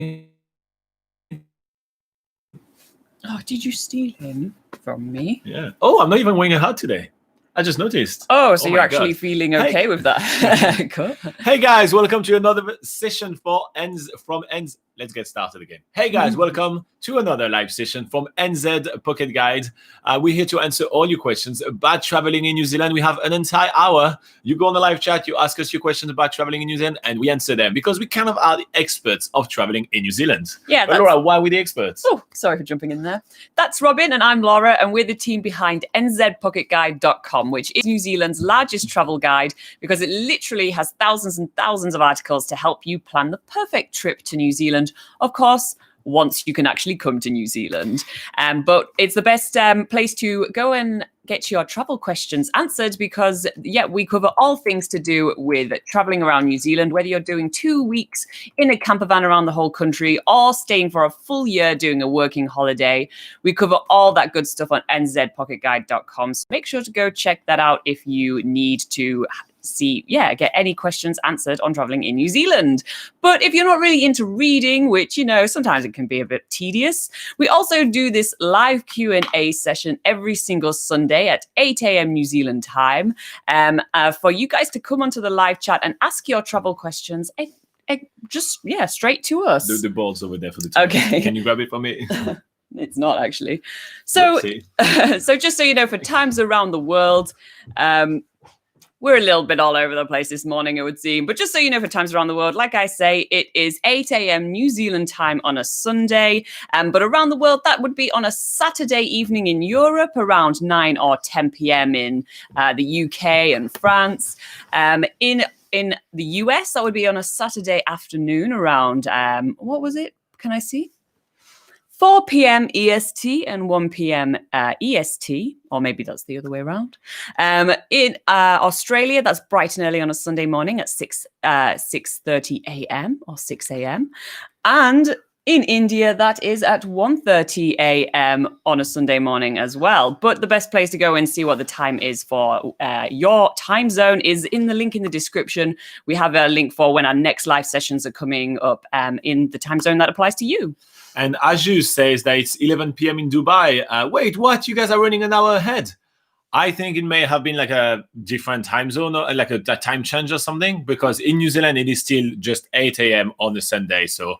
Oh, did you steal him from me? Yeah. Oh, I'm not even wearing a hat today. I just noticed. Oh, so you're actually feeling okay with that. Cool. Hey guys, welcome to another session from NZ. Let's get started again. Hey guys, welcome to another live session from NZ Pocket Guide. We're here to answer all your questions about traveling in New Zealand. We have an entire hour. You go on the live chat, you ask us your questions about traveling in New Zealand, and we answer them because we kind of are the experts of traveling in New Zealand. Yeah. But Laura, why are we the experts? Oh, sorry for jumping in there. That's Robin, and I'm Laura, and we're the team behind NZPocketGuide.com, which is New Zealand's largest travel guide because it literally has thousands and thousands of articles to help you plan the perfect trip to New Zealand. Of course, once you can actually come to New Zealand. But it's the best place to go and get your travel questions answered because, yeah, we cover all things to do with traveling around New Zealand, whether you're doing 2 weeks in a camper van around the whole country or staying for a full year doing a working holiday. We cover all that good stuff on nzpocketguide.com. So make sure to go check that out if you need to get any questions answered on traveling in New Zealand. But if you're not really into reading, which, you know, sometimes it can be a bit tedious, we also do this live Q&A session every single Sunday at 8 a.m. New Zealand time for you guys to come onto the live chat and ask your travel questions. Straight to us. The ball's over there for the time. Okay. Can you grab it for me? It's not actually. So, so just so you know, for times around the world, we're a little bit all over the place this morning, it would seem. But just so you know, for times around the world, like I say, it is 8 a.m. New Zealand time on a Sunday. But around the world, that would be on a Saturday evening in Europe, around 9 or 10 p.m. in the UK and France. In the US, that would be on a Saturday afternoon around, what was it? Can I see? 4 p.m. EST and 1 p.m. EST, or maybe that's the other way around. In Australia, that's bright and early on a Sunday morning at 6:30 a.m. or 6 a.m. And in India, that is at 1:30 a.m. on a Sunday morning as well. But the best place to go and see what the time is for your time zone is in the link in the description. We have a link for when our next live sessions are coming up in the time zone that applies to you. And Aju says that it's 11 p.m. in Dubai. Wait, what? You guys are running an hour ahead? I think it may have been like a different time zone or like a time change or something, because in New Zealand, it is still just 8 a.m. on a Sunday. So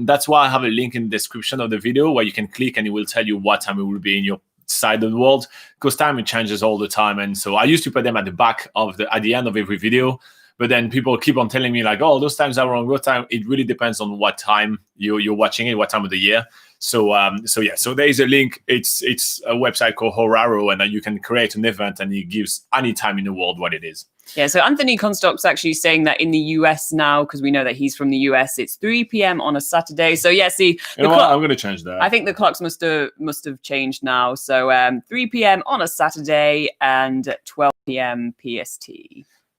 that's why I have a link in the description of the video where you can click and it will tell you what time it will be in your side of the world, because time it changes all the time. And so I used to put them at the end of every video. But then people keep on telling me like, oh, those times are wrong. What time? It really depends on what time you're watching it, what time of the year. So there is a link. It's a website called Oamaru, and you can create an event, and it gives any time in the world what it is. Yeah, so Anthony Constock's actually saying that in the US now, because we know that he's from the US, it's 3 p.m. on a Saturday. So yeah, see, you know what? I'm going to change that. I think the clocks must have changed now. So 3 p.m. on a Saturday and 12 p.m. PST.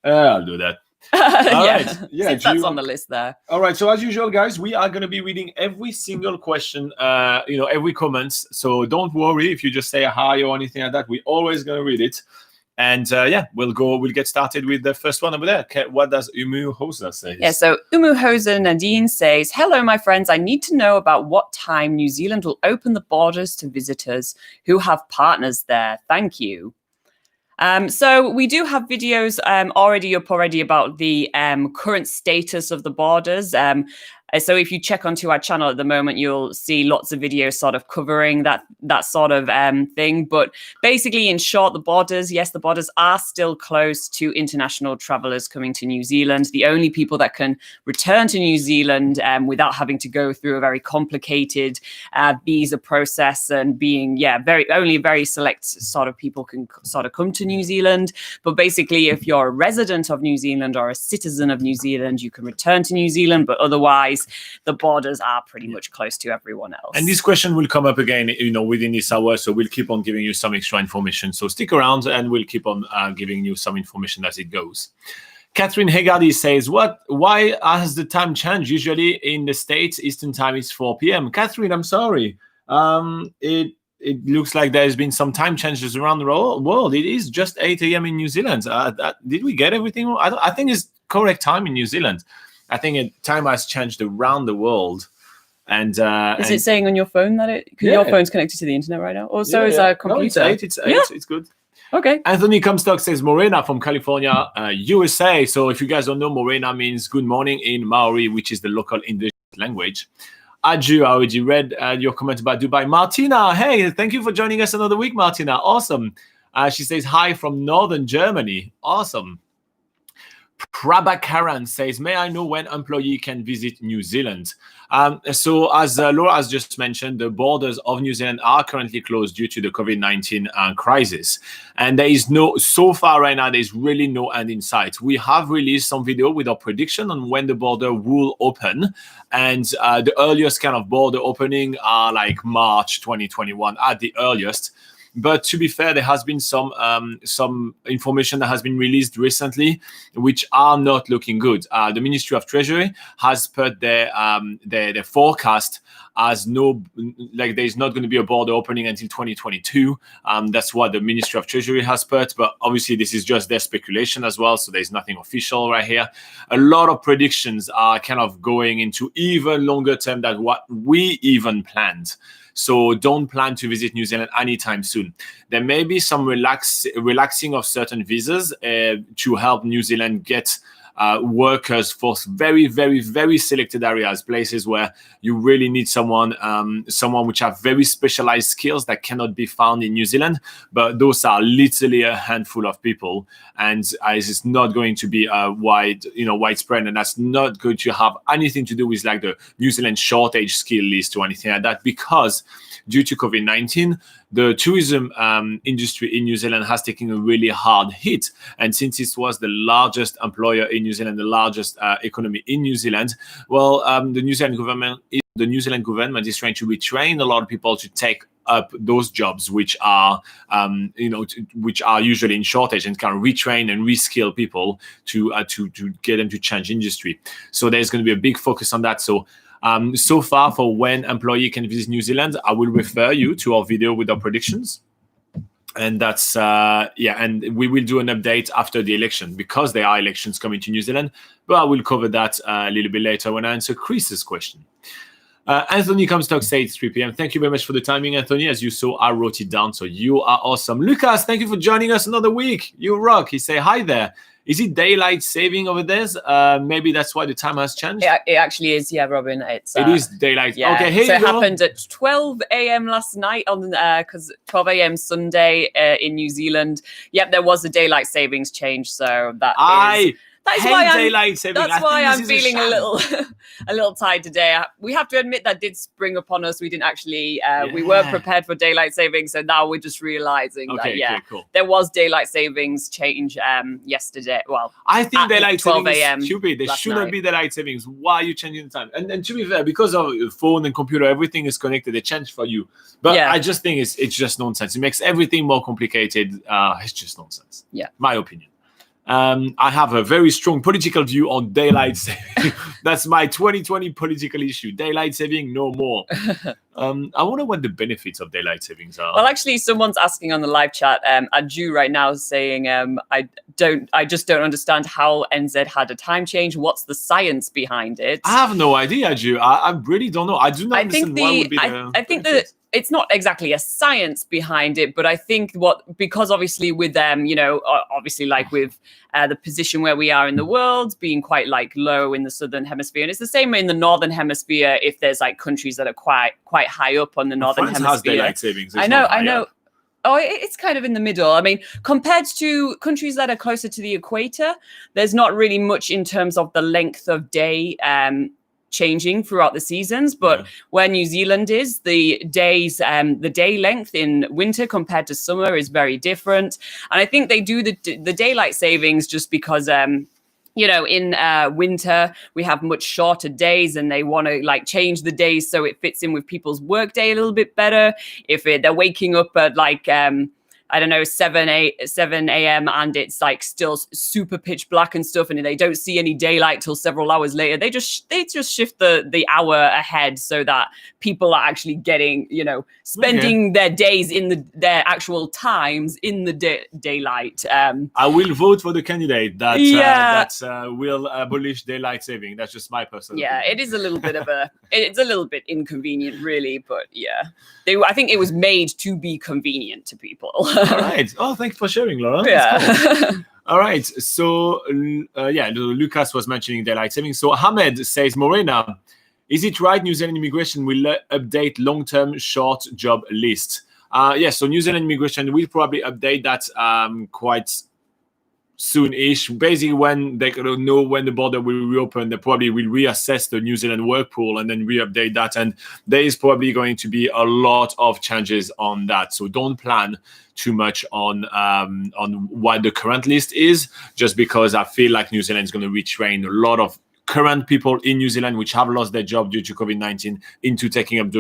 I'll do that. Right. Yeah, that's on the list there. All right. So as usual, guys, we are going to be reading every single question, every comments. So don't worry if you just say hi or anything like that. We're always going to read it. And we'll get started with the first one over there. What does Umu Hosa say? Yeah, so Umu Hosa Nadine says, hello, my friends. I need to know about what time New Zealand will open the borders to visitors who have partners there. Thank you. So we do have videos already up about the current status of the borders. So if you check onto our channel at the moment, you'll see lots of videos sort of covering that sort of thing. But basically, in short, the borders are still closed to international travelers coming to New Zealand. The only people that can return to New Zealand without having to go through a very complicated visa process and being, only very select sort of people can sort of come to New Zealand. But basically, if you're a resident of New Zealand or a citizen of New Zealand, you can return to New Zealand. But otherwise, the borders are pretty much close to everyone else. And this question will come up again, within this hour. So we'll keep on giving you some extra information. So stick around and we'll keep on giving you some information as it goes. Catherine Hegarty says, why has the time changed? Usually in the States, Eastern time is 4 p.m. Catherine, I'm sorry. It looks like there's been some time changes around the world. It is just 8 a.m. in New Zealand. Did we get everything? I think it's correct time in New Zealand. I think time has changed around the world. And is it saying on your phone that your phone's connected to the internet right now? Also, is a computer? No, it's 8. It's good. Okay. Anthony Comstock says Morena from California, USA. So if you guys don't know, Morena means good morning in Maori, which is the local English language. Aju, I already read your comment about Dubai. Martina, hey, thank you for joining us another week, Martina. Awesome. She says hi from northern Germany. Awesome. Prabhakaran says, may I know when employee can visit New Zealand? So as Laura has just mentioned, the borders of New Zealand are currently closed due to the COVID-19 crisis. And there is so far right now, there's really no end in sight. We have released some video with our prediction on when the border will open. And the earliest kind of border opening are like March 2021 at the earliest. But to be fair, there has been some information that has been released recently, which are not looking good. The Ministry of Treasury has put their forecast as there's not going to be a border opening until 2022. That's what the Ministry of Treasury has put. But obviously, this is just their speculation as well. So there's nothing official right here. A lot of predictions are kind of going into even longer term than what we even planned. So don't plan to visit New Zealand anytime soon. There may be some relaxing of certain visas to help New Zealand get workers for very, very, very selected areas, places where you really need someone which have very specialized skills that cannot be found in New Zealand. But those are literally a handful of people, and it's not going to be widespread, and that's not going to have anything to do with like the New Zealand shortage skill list or anything like that, because due to COVID-19, the tourism industry in New Zealand has taken a really hard hit. And since it was the largest employer in New Zealand, the largest economy in New Zealand, well, the New Zealand government is trying to retrain a lot of people to take up those jobs which are usually in shortage, and kind of retrain and reskill people to get them to change industry. So there's going to be a big focus on that. So far, for when employee can visit New Zealand, I will refer you to our video with our predictions. And that's, and we will do an update after the election, because there are elections coming to New Zealand, but I will cover that a little bit later when I answer Chris's question. Anthony Comstock says 3 p.m. Thank you very much for the timing, Anthony. As you saw, I wrote it down, so you are awesome. Lucas, thank you for joining us another week. You rock. He say hi there. Is it daylight saving over there? Maybe that's why the time has changed. It actually is, yeah, Robin. It is daylight. Yeah. Okay, here so you go. It happened at 12 a.m. last night because 12 a.m. Sunday in New Zealand. Yep, there was a daylight savings change, so that's why I'm feeling a little tired today. We have to admit that did spring upon us. We didn't actually we weren't prepared for daylight savings, so now we're just realizing there was daylight savings change yesterday. Well, I think daylight 12 savings a.m. is stupid. There shouldn't be daylight savings. Why are you changing the time? And to be fair, because of your phone and computer, everything is connected. They change for you. But I just think it's just nonsense. It makes everything more complicated. It's just nonsense. Yeah, my opinion. I have a very strong political view on daylight saving. That's my 2020 political issue. Daylight saving, no more. I wonder what the benefits of daylight savings are. Well, actually, someone's asking on the live chat. Aju right now is saying, I just don't understand how NZ had a time change. What's the science behind it? I have no idea, Aju. I really don't know. I do not understand what would be the I think that it's not exactly a science behind it, but I think because obviously with them, obviously like with the position where we are in the world being quite like low in the southern hemisphere, and it's the same in the northern hemisphere. If there's like countries that are quite high up on the northern hemisphere, has daylight savings. I know. Oh, it's kind of in the middle. I mean, compared to countries that are closer to the equator, there's not really much in terms of the length of day changing throughout the seasons, but where New Zealand is, the day length in winter compared to summer is very different. And I think they do the daylight savings just because in winter we have much shorter days, and they want to like change the days so it fits in with people's work day a little bit better. If they're waking up at like I don't know, 7 a.m. and it's like still super pitch black and stuff, and they don't see any daylight till several hours later. They just shift the hour ahead so that people are actually getting, spending their days in their actual times in the daylight. I will vote for the candidate that will abolish daylight saving. That's just my personal opinion. It is a little bit of it's a little bit inconvenient, really, but I think it was made to be convenient to people. All right. Oh, thanks for sharing, Laura. Yeah. All right. So, Lucas was mentioning daylight saving. So, Ahmed says, Morena, is it right New Zealand immigration will update long-term short job list? Yes. So, New Zealand immigration will probably update that quite soon-ish. Basically, when they know when the border will reopen, they probably will reassess the New Zealand work pool and then re-update that. And there is probably going to be a lot of changes on that. So don't plan too much on what the current list is, just because I feel like New Zealand is going to retrain a lot of current people in New Zealand which have lost their job due to COVID-19 into taking up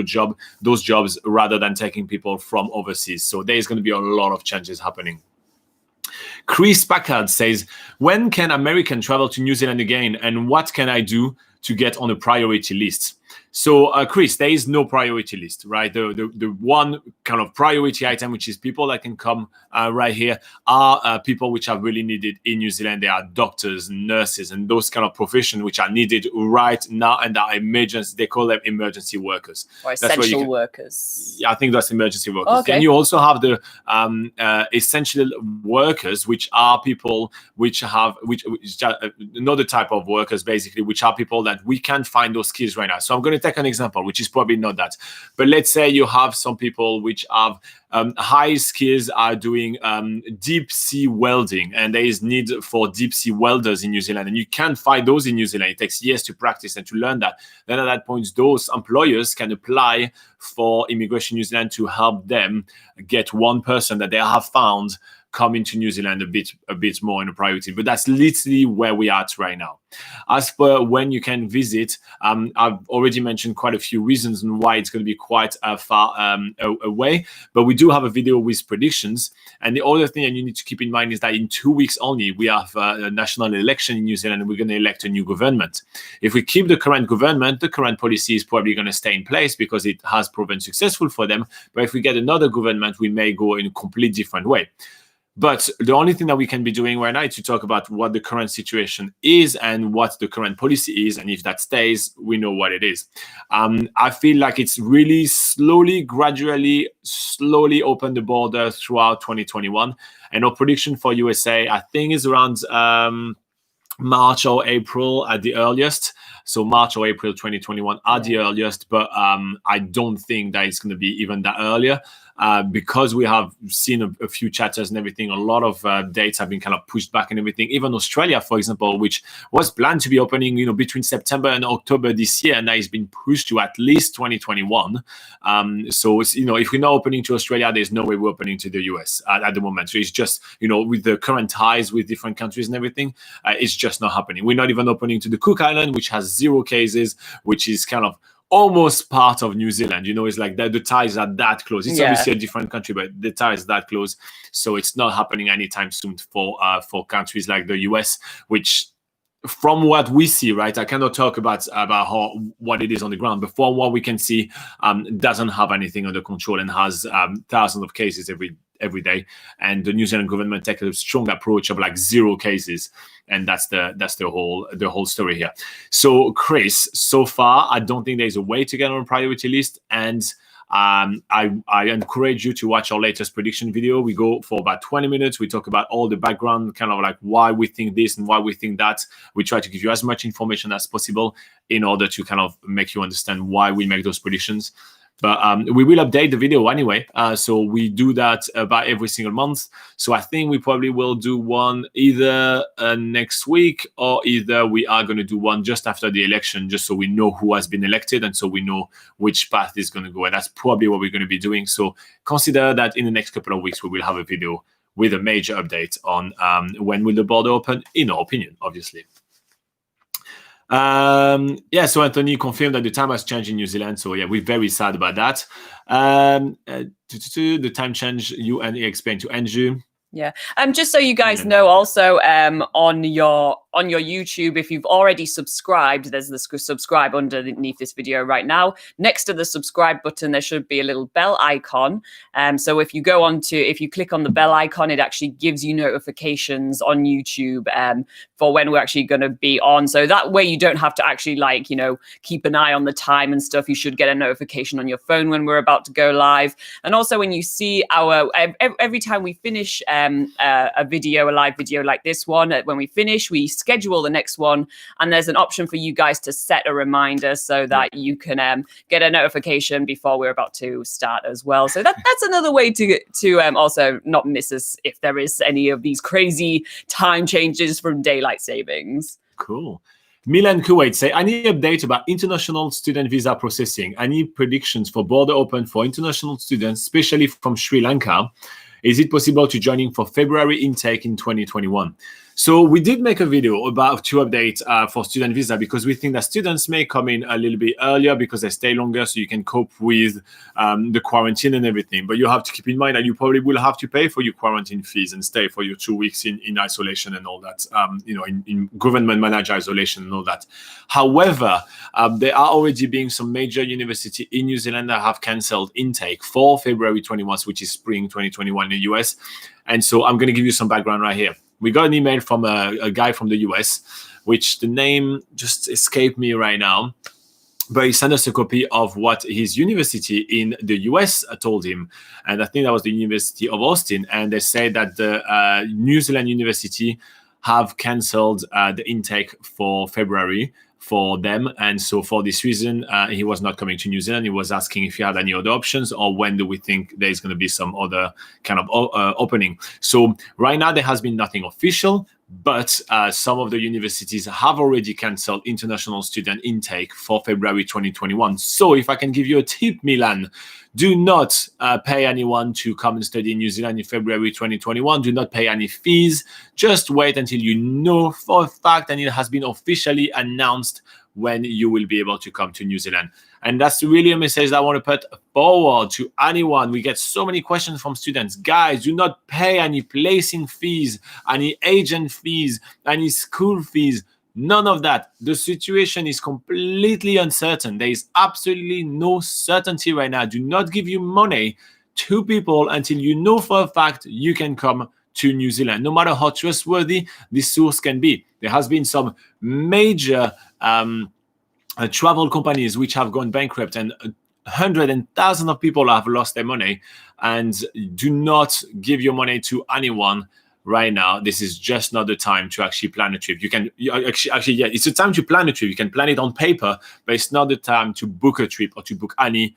those jobs rather than taking people from overseas. So there is going to be a lot of changes happening. Chris Packard says, when can American travel to New Zealand again, and what can I do to get on a priority list? So, Chris, there is no priority list, right? The one kind of priority item, which is people that can come right here, are people which are really needed in New Zealand. They are doctors, nurses, and those kind of professions which are needed right now and are emergency. They call them emergency workers. Or essential workers. Yeah, I think that's emergency workers. Okay. And you also have the essential workers, which are people which is another type of workers, basically, which are people that we can't find those skills right now. So I'm going to take an example, which is probably not that. But let's say you have some people which have high skills, are doing deep sea welding, and there is need for deep sea welders in New Zealand, and you can't find those in New Zealand. It takes years to practice and to learn that. Then at that point, those employers can apply for Immigration New Zealand to help them get one person that they have found come into New Zealand a bit more in a priority. But that's literally where we are at right now. As per when you can visit, I've already mentioned quite a few reasons and why it's going to be quite far away. But we do have a video with predictions. And the other thing that you need to keep in mind is that in 2 weeks only, we have a national election in New Zealand, and we're going to elect a new government. If we keep the current government, the current policy is probably going to stay in place because it has proven successful for them. But if we get another government, we may go in a completely different way. But the only thing that we can be doing right now is to talk about what the current situation is and what the current policy is. And if that stays, we know what it is. I feel like it's really gradually open the border throughout 2021. And our prediction for USA, I think, is around March or April at the earliest. So March or April 2021 at the earliest. But I don't think that it's going to be even that earlier. Because we have seen a few chapters and everything, a lot of dates have been kind of pushed back and everything. Even Australia, for example, which was planned to be opening, between September and October this year, and now it's been pushed to at least 2021. So, if we're not opening to Australia, there's no way we're opening to the US at the moment. So it's just, with the current ties with different countries and everything, it's just not happening. We're not even opening to the Cook Island, which has 0 cases, which is kind of almost part of New Zealand. It's like the ties are that close. It's obviously a different country, but the ties are that close. So it's not happening anytime soon for countries like the US, which, from what we see, right, I cannot talk about what it is on the ground, but from what we can see, doesn't have anything under control and has thousands of cases every day. And the New Zealand government takes a strong approach of like 0 cases, and that's the whole story here. So, Chris, so far I don't think there's a way to get on a priority list, and I encourage you to watch our latest prediction video. We go for about 20 minutes. We talk about all the background, kind of like why we think this and why we think that. We try to give you as much information as possible in order to kind of make you understand why we make those predictions. But we will update the video anyway. So we do that about every single month. So I think we probably will do one either next week, or either we are going to do one just after the election, just so we know who has been elected and so we know which path is going to go. And that's probably what we're going to be doing. So consider that in the next couple of weeks, we will have a video with a major update on when will the border open, in our opinion, obviously. Yeah, so Anthony confirmed that the time has changed in New Zealand. So yeah, we're very sad about that. The time change you and explained to Andrew. Yeah. Just so you guys know, also on your YouTube, if you've already subscribed, there's the subscribe underneath this video right now. Next to the subscribe button, there should be a little bell icon. So if you click on the bell icon, it actually gives you notifications on YouTube for when we're actually going to be on. So that way you don't have to actually keep an eye on the time and stuff. You should get a notification on your phone when we're about to go live. And also when you see every time we finish a live video like this one, when we finish, we schedule the next one, and there's an option for you guys to set a reminder so that you can get a notification before we're about to start as well. So that's another way to also not miss us if there is any of these crazy time changes from daylight savings. Cool. Milan Kuwait say, any update about international student visa processing? Any predictions for border open for international students, especially from Sri Lanka? Is it possible to join in for February intake in 2021? So we did make a video about to update for student visa, because we think that students may come in a little bit earlier because they stay longer, so you can cope with the quarantine and everything. But you have to keep in mind that you probably will have to pay for your quarantine fees and stay for your 2 weeks in isolation and all that, in government managed isolation and all that. However, there are already being some major university in New Zealand that have cancelled intake for February 21, which is spring 2021 in the US. And so I'm going to give you some background right here. We got an email from a guy from the US, which the name just escaped me right now, but he sent us a copy of what his university in the US told him. And I think that was the University of Austin. And they said that the New Zealand University have cancelled the intake for February for them. And so for this reason, he was not coming to New Zealand. He was asking if he had any other options, or when do we think there's going to be some other kind of opening. So right now there has been nothing official, but some of the universities have already cancelled international student intake for February 2021. So if I can give you a tip, Milan, do not pay anyone to come and study in New Zealand in February 2021. Do not pay any fees. Just wait until you know for a fact and it has been officially announced when you will be able to come to New Zealand. And that's really a message that I want to put forward to anyone. We get so many questions from students. Guys, do not pay any placing fees, any agent fees, any school fees. None of that. The situation is completely uncertain. There is absolutely no certainty right now. Do not give your money to people until you know for a fact you can come to New Zealand, no matter how trustworthy this source can be. There has been some major travel companies which have gone bankrupt, and hundreds and thousands of people have lost their money. And do not give your money to anyone right now. This is just not the time to actually plan a trip. It's a time to plan a trip. You can plan it on paper, but it's not the time to book a trip or to book any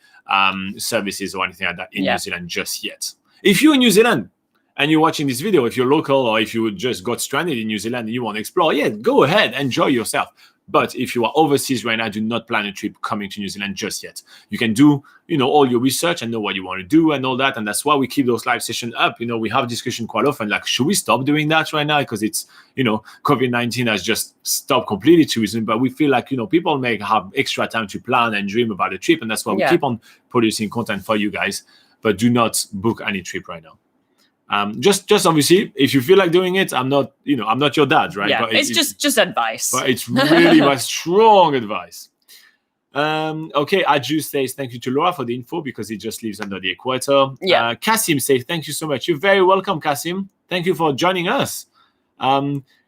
services or anything like that in New Zealand just yet. If you're in New Zealand and you're watching this video, if you're local or if you just got stranded in New Zealand and you want to explore, go ahead, enjoy yourself. But if you are overseas right now, do not plan a trip coming to New Zealand just yet. You can do, all your research and know what you want to do and all that. And that's why we keep those live sessions up. We have discussion quite often, like, should we stop doing that right now? Because it's, COVID-19 has just stopped completely tourism. But we feel like, people may have extra time to plan and dream about a trip. And that's why we keep on producing content for you guys. But do not book any trip right now. Just obviously, if you feel like doing it, I'm not your dad, right? Yeah, but it's just advice. But it's really my strong advice. Okay, Aju says thank you to Laura for the info because he just lives under the equator. Yeah. Kasim says thank you so much. You're very welcome, Kasim. Thank you for joining us.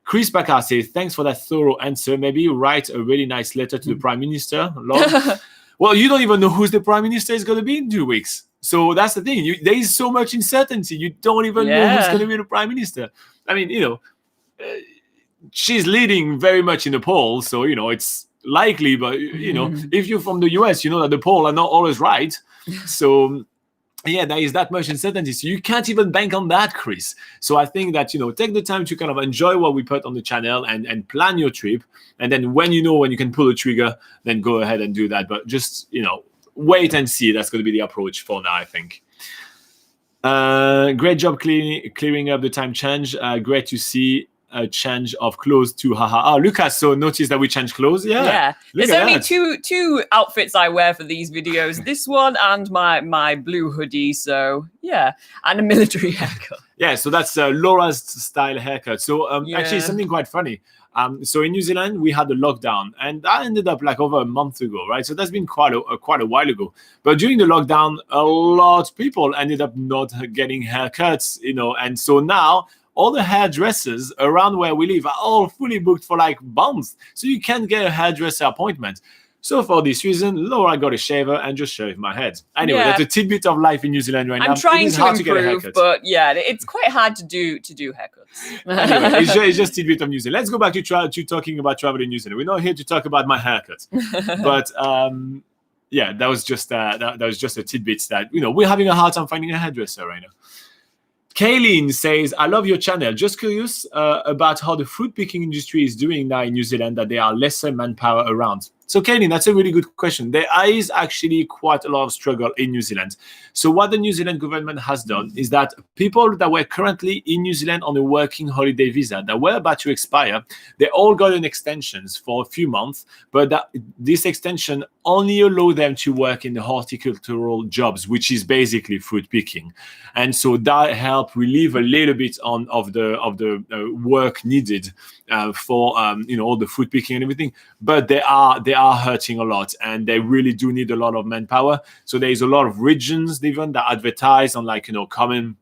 Chris Bakar says thanks for that thorough answer. Maybe write a really nice letter to the Prime Minister. Well, you don't even know who the Prime Minister is going to be in 2 weeks. So that's the thing. There is so much uncertainty. You don't even know who's going to be the Prime Minister. I mean, she's leading very much in the polls. So, it's likely. But, if you're from the US, you know that the polls are not always right. So, there is that much uncertainty. So you can't even bank on that, Chris. So I think that, take the time to kind of enjoy what we put on the channel and plan your trip. And then when you can pull the trigger, then go ahead and do that. But just, wait and see. That's going to be the approach for now, I think. Great job clearing up the time change. Great to see change of clothes to haha. Oh, Lucas, so notice that we changed clothes. Yeah. There's only two outfits I wear for these videos. This one and my blue hoodie. So yeah, and a military haircut. Yeah, so that's Laura's style haircut. So actually, something quite funny. So in New Zealand, we had a lockdown, and that ended up like over a month ago, right? So that's been quite a while ago. But during the lockdown, a lot of people ended up not getting haircuts, and so now all the hairdressers around where we live are all fully booked for like months. So you can't get a hairdresser appointment. So for this reason, Laura got a shaver and just shaved my head. Anyway, that's a tidbit of life in New Zealand right now. I'm trying to improve, but yeah, it's quite hard to do haircuts. Anyway, it's just tidbit of New Zealand. Let's go back to talking about travel in New Zealand. We're not here to talk about my haircut, but yeah, that was just that was just a tidbit that we're having a hard time finding a hairdresser right now. Kayleen says, I love your channel. Just curious about how the fruit picking industry is doing now in New Zealand, that there are lesser manpower around. So, Kayleen, that's a really good question. There is actually quite a lot of struggle in New Zealand. So what the New Zealand government has done is that people that were currently in New Zealand on a working holiday visa that were about to expire, they all got an extension for a few months, but this extension only allowed them to work in the horticultural jobs, which is basically fruit picking. And so that helped relieve a little bit of the work needed for all the fruit picking and everything. But they are hurting a lot, and they really do need a lot of manpower. So there is a lot of regions even that advertise on come and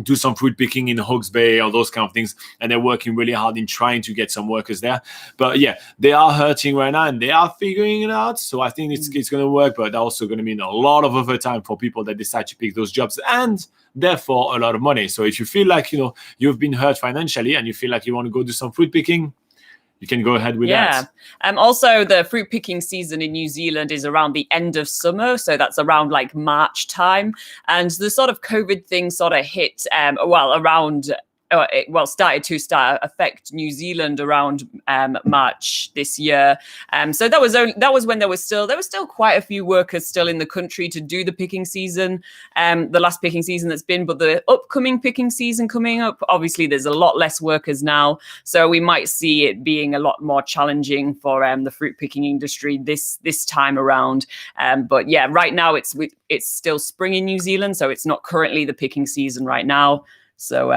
do some fruit picking in Hawke's Bay or those kind of things, and they're working really hard in trying to get some workers there. But yeah, they are hurting right now, and they are figuring it out. So I think it's going to work, but also going to mean a lot of overtime for people that decide to pick those jobs, and therefore a lot of money. So if you feel like you've been hurt financially and you feel like you want to go do some fruit picking, you can go ahead with that. Also, the fruit picking season in New Zealand is around the end of summer. So that's around like March time. And the sort of COVID thing sort of hit, started to affect New Zealand around March this year. So that was when there was still quite a few workers still in the country to do the picking season, the last picking season that's been. But the upcoming picking season coming up, obviously there's a lot less workers now, so we might see it being a lot more challenging for the fruit picking industry this time around. But yeah, right now it's still spring in New Zealand, so it's not currently the picking season right now. So,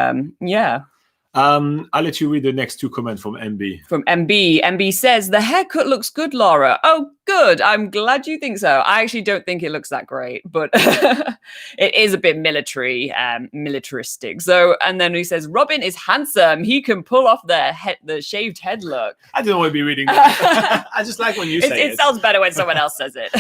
I'll let you read the next two comments from MB. From MB. MB says, the haircut looks good, Laura. Oh, good. I'm glad you think so. I actually don't think it looks that great, but it is a bit militaristic. So, and then he says, Robin is handsome. He can pull off the shaved head look. I don't want to be reading that. I just like when you say it. It sounds better when someone else says it.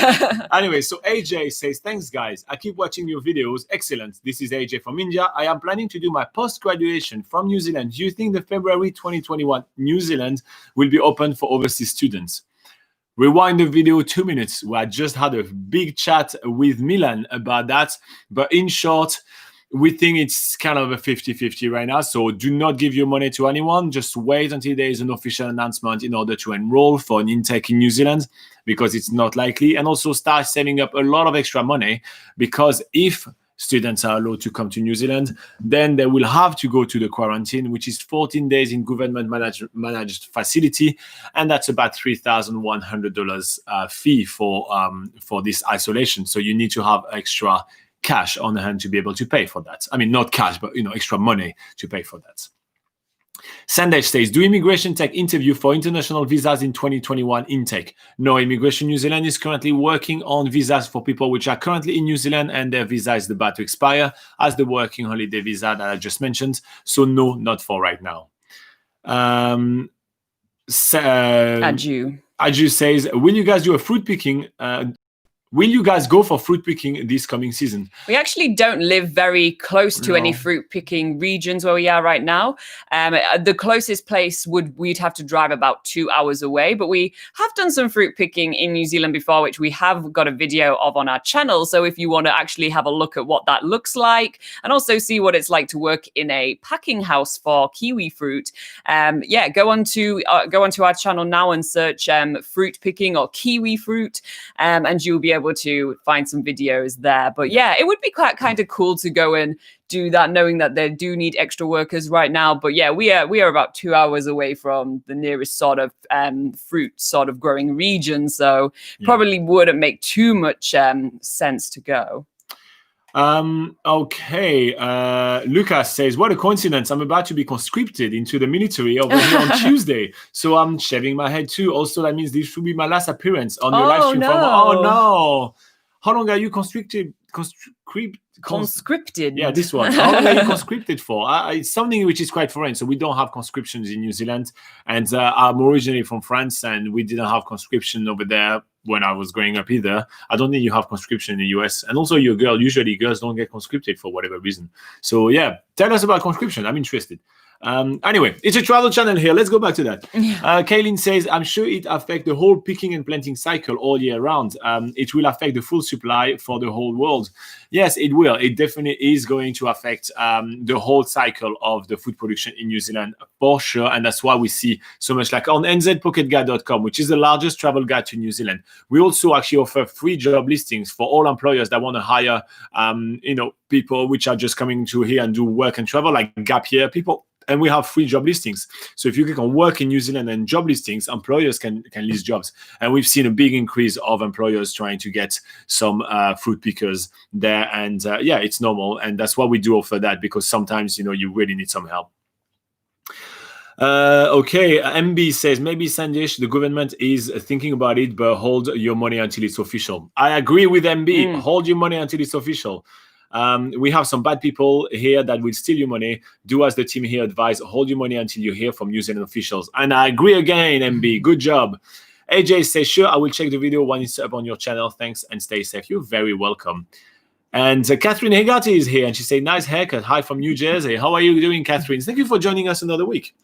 Anyway, so AJ says, thanks, guys. I keep watching your videos. Excellent. This is AJ from India. I am planning to do my post-graduation from New Zealand. Do you think the February 2021 New Zealand will be open for overseas students? Rewind the video 2 minutes, where I just had a big chat with Milan about that. But in short, we think it's kind of a 50-50 right now. So do not give your money to anyone. Just wait until there is an official announcement in order to enroll for an intake in New Zealand, because it's not likely. And also start saving up a lot of extra money, because if students are allowed to come to New Zealand, then they will have to go to the quarantine, which is 14 days in government managed facility, and that's about $3,100 fee for this isolation. So you need to have extra cash on hand to be able to pay for that. I mean, not cash, but extra money to pay for that. Sandesh says, do immigration take interview for international visas in 2021 intake? No, Immigration New Zealand is currently working on visas for people which are currently in New Zealand and their visa is about to expire, as the working holiday visa that I just mentioned. So no, not for right now. Aju says, will you guys do a fruit picking? Will you guys go for fruit picking this coming season? We actually don't live very close to any fruit picking regions where we are right now. The closest place we'd have to drive about 2 hours away, but we have done some fruit picking in New Zealand before, which we have got a video of on our channel. So if you want to actually have a look at what that looks like and also see what it's like to work in a packing house for kiwi fruit, go onto our channel now and search fruit picking or kiwi fruit, and you'll be able able to find some videos there. But yeah, it would be quite kind of cool to go and do that, knowing that they do need extra workers right now. But yeah, we are about 2 hours away from the nearest sort of fruit sort of growing region, so probably wouldn't make too much sense to go. Okay. Lucas says, what a coincidence. I'm about to be conscripted into the military over here on Tuesday. So I'm shaving my head too. Also, that means this should be my last appearance on your live stream. Oh, no. How long are you conscripted? Conscripted. Yeah, this one. How long are you conscripted for? It's something which is quite foreign. So we don't have conscriptions in New Zealand. And I'm originally from France, and we didn't have conscription over there when I was growing up either. I don't think you have conscription in the US. And also you're a girl. Usually girls don't get conscripted for whatever reason. So yeah, tell us about conscription. I'm interested. Anyway, it's a travel channel here. Let's go back to that. Kaylin says, I'm sure it affects the whole picking and planting cycle all year round. It will affect the full supply for the whole world. Yes, it will. It definitely is going to affect the whole cycle of the food production in New Zealand for sure. And that's why we see so much, like on nzpocketguide.com, which is the largest travel guide to New Zealand. We also actually offer free job listings for all employers that want to hire, people which are just coming to here and do work and travel, like gap year people. And we have free job listings. So if you click on work in New Zealand and job listings, employers can list jobs. And we've seen a big increase of employers trying to get some fruit pickers there. And it's normal. And that's why we do offer that, because sometimes, you really need some help. Okay, MB says, maybe Sandesh, the government is thinking about it, but hold your money until it's official. I agree with MB. Hold your money until it's official. We have some bad people here that will steal your money. Do as the team here advise, hold your money until you hear from New Zealand officials. And I agree again, MB. Good job. AJ says, sure, I will check the video when it's up on your channel. Thanks and stay safe. You're very welcome. And Catherine Hegati is here, and she said, nice haircut. Hi from New Jersey. How are you doing, Catherine? Thank you for joining us another week.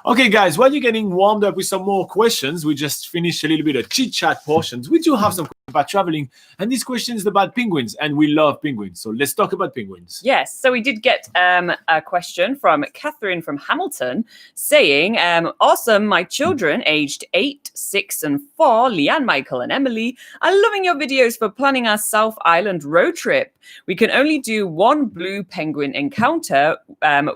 Okay, guys, while you're getting warmed up with some more questions, we just finished a little bit of chit-chat portions. We do have some questions about traveling, and this question is about penguins, and we love penguins. So let's talk about penguins. Yes, so we did get a question from Catherine from Hamilton saying, awesome, my children aged 8, 6, and 4, Leanne, Michael, and Emily, are loving your videos for planning our South Island road trip. We can only do one blue penguin encounter.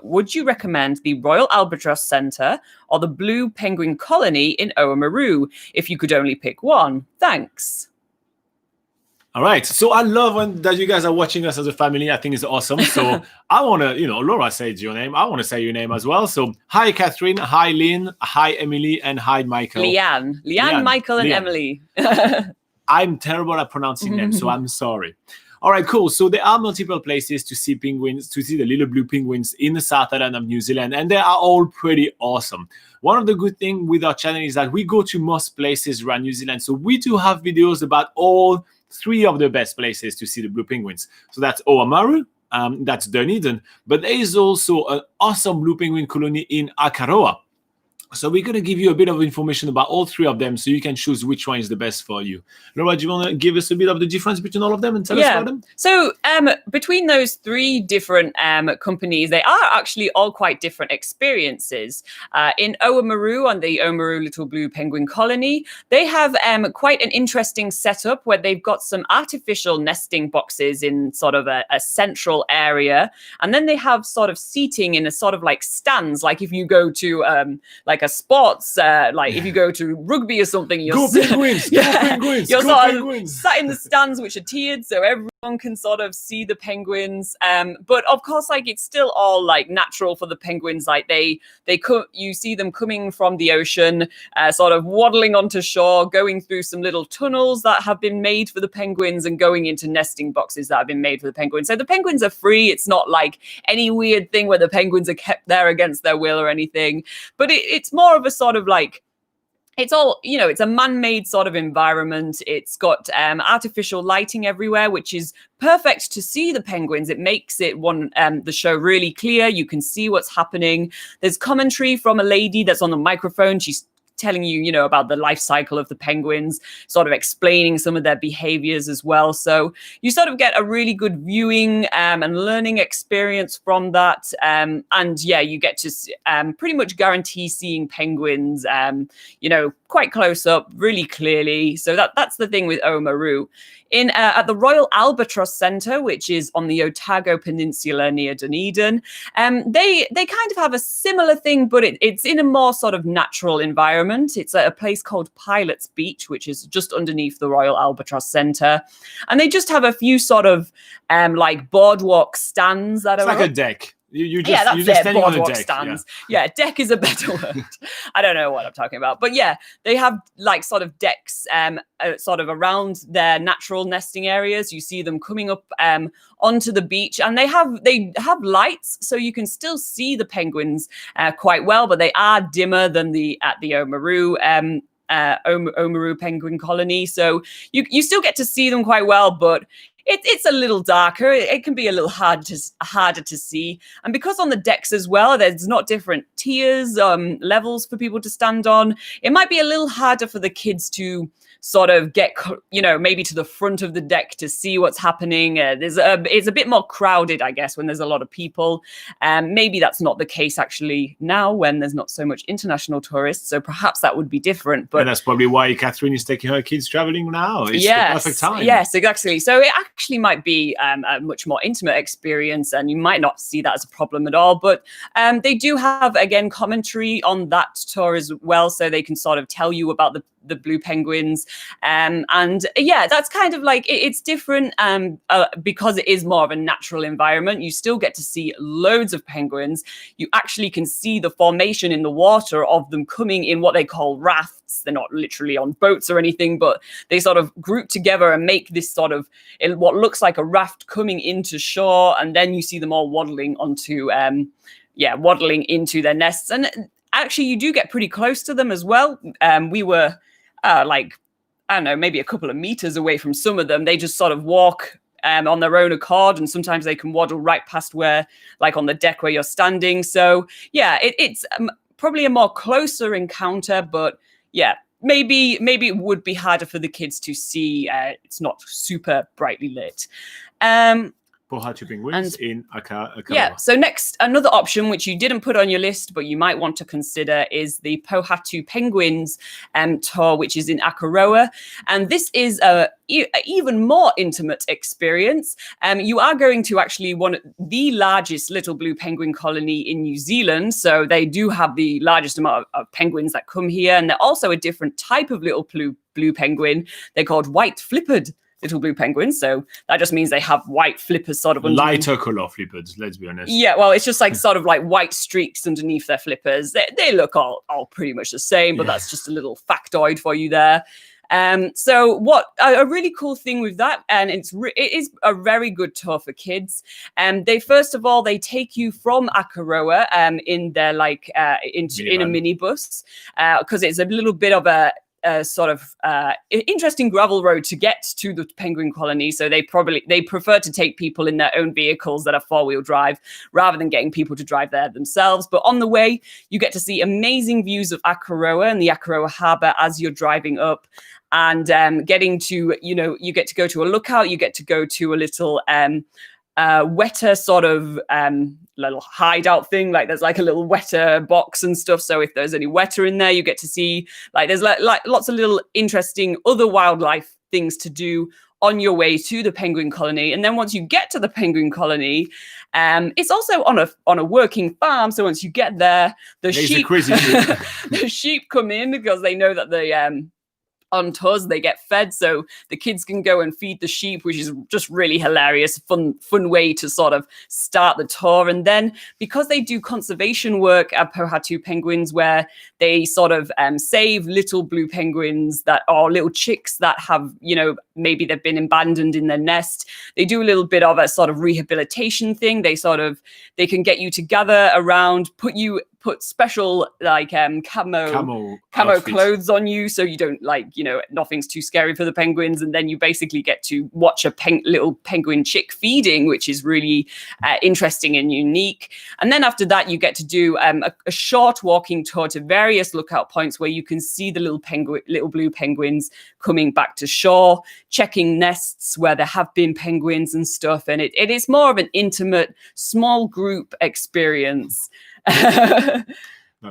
Would you recommend the Royal Albatross Centre or the Blue Penguin Colony in Oamaru if you could only pick one? Thanks. All right. So I love that you guys are watching us as a family. I think it's awesome. So I want to, Laura said your name. I want to say your name as well. So hi, Catherine. Hi, Lynn. Hi, Emily. And hi, Michael. Leanne, Michael, and Emily. I'm terrible at pronouncing them, so I'm sorry. All right, cool. So there are multiple places to see penguins, to see the little blue penguins in the South Island of New Zealand, and they are all pretty awesome. One of the good things with our channel is that we go to most places around New Zealand. So we do have videos about all 3 of the best places to see the blue penguins. So that's Oamaru, that's Dunedin, but there is also an awesome blue penguin colony in Akaroa. So we're going to give you a bit of information about all 3 of them so you can choose which one is the best for you. Laura, do you want to give us a bit of the difference between all of them and tell us about them? So between those 3 different companies, they are actually all quite different experiences. In Oamaru, on the Oamaru Little Blue Penguin Colony, they have quite an interesting setup where they've got some artificial nesting boxes in sort of a central area. And then they have sort of seating in a sort of like stands, like if you go to like a sports, like if you go to rugby or something, you're go penguins, go penguins, you're go sort penguins. of sat in the stands which are tiered, so everyone can sort of see the penguins. But of course, like it's still all like natural for the penguins. Like you see them coming from the ocean, sort of waddling onto shore, going through some little tunnels that have been made for the penguins, and going into nesting boxes that have been made for the penguins. So the penguins are free. It's not like any weird thing where the penguins are kept there against their will or anything. But it's more of a sort of like, it's all, it's a man-made sort of environment. It's got artificial lighting everywhere, which is perfect to see the penguins. It makes it the show really clear. You can see what's happening. There's commentary from a lady that's on the microphone. She's telling you, about the life cycle of the penguins, sort of explaining some of their behaviors as well. So you sort of get a really good viewing and learning experience from that. And yeah, you get to pretty much guarantee seeing penguins, quite close up, really clearly. So that's the thing with Oamaru. at the Royal Albatross Centre, which is on the Otago Peninsula near Dunedin. They kind of have a similar thing, but it's in a more sort of natural environment. It's at a place called Pilot's Beach, which is just underneath the Royal Albatross Centre. And they just have a few sort of like boardwalk stands that it's are like a deck. You're just standing boardwalk on a deck. stands. Yeah, deck is a better word. I don't know what I'm talking about. But yeah, they have like sort of decks sort of around their natural nesting areas. You see them coming up onto the beach, and they have lights, so you can still see the penguins quite well, but they are dimmer than at the Oamaru Oamaru penguin colony. So you still get to see them quite well, but it's a little darker. It can be a little harder to see. And because on the decks as well, there's not different tiers, levels for people to stand on, it might be a little harder for the kids to sort of get, maybe to the front of the deck to see what's happening. It's a bit more crowded, I guess, when there's a lot of people. Maybe that's not the case actually now when there's not so much international tourists. So perhaps that would be different. But and that's probably why Catherine is taking her kids traveling now. It's the perfect time. Yes, exactly. So it actually might be a much more intimate experience, and you might not see that as a problem at all. But they do have, again, commentary on that tour as well, so they can sort of tell you about the blue penguins. And yeah, that's kind of like, it's different because it is more of a natural environment. You still get to see loads of penguins. You actually can see the formation in the water of them coming in what they call rafts. They're not literally on boats or anything, but they sort of group together and make this sort of what looks like a raft coming into shore. And then you see them all waddling into their nests. And actually, you do get pretty close to them as well. We were like, I don't know, maybe a couple of meters away from some of them. They just sort of walk on their own accord, and sometimes they can waddle right past where, like on the deck where you're standing. So yeah, it's probably a more closer encounter, but yeah, maybe it would be harder for the kids to see. It's not super brightly lit. Pohatu penguins in Akaroa. Yeah, so next, another option which you didn't put on your list, but you might want to consider is the Pohatu Penguins tour, which is in Akaroa. And this is a even more intimate experience. You are going to actually the largest little blue penguin colony in New Zealand. So they do have the largest amount of penguins that come here. And they're also a different type of little blue penguin. They're called white flippered little blue penguins. So that just means they have white flippers sort of lighter color flippers, let's be honest. Yeah, well, it's just like sort of like white streaks underneath their flippers. They look all pretty much the same, but that's just a little factoid for you there. So what a really cool thing with that, and it is a very good tour for kids. They first of all, they take you from Akaroa in their in a minibus because it's a little bit of a sort of interesting gravel road to get to the penguin colony. So they prefer to take people in their own vehicles that are 4-wheel drive rather than getting people to drive there themselves. But on the way, you get to see amazing views of Akaroa and the Akaroa harbour as you're driving up, and getting to, you get to go to a lookout, you get to go to a little wetter sort of little hideout thing, like there's like a little wetter box and stuff, so if there's any wetter in there, you get to see there's like lots of little interesting other wildlife things to do on your way to the penguin colony. And then once you get to the penguin colony, it's also on a working farm, so once you get there, the sheep come in because they know that the on tours they get fed, so the kids can go and feed the sheep, which is just really hilarious, fun way to sort of start the tour. And then because they do conservation work at Pohatu Penguins, where they sort of save little blue penguins that are little chicks that have, maybe they've been abandoned in their nest, they do a little bit of a sort of rehabilitation thing. They can get you to gather around, put special camo clothes on you, so you don't nothing's too scary for the penguins. And then you basically get to watch a little penguin chick feeding, which is really interesting and unique. And then after that, you get to do a short walking tour to various lookout points where you can see the little blue penguins coming back to shore, checking nests where there have been penguins and stuff. And it is more of an intimate, small group experience. That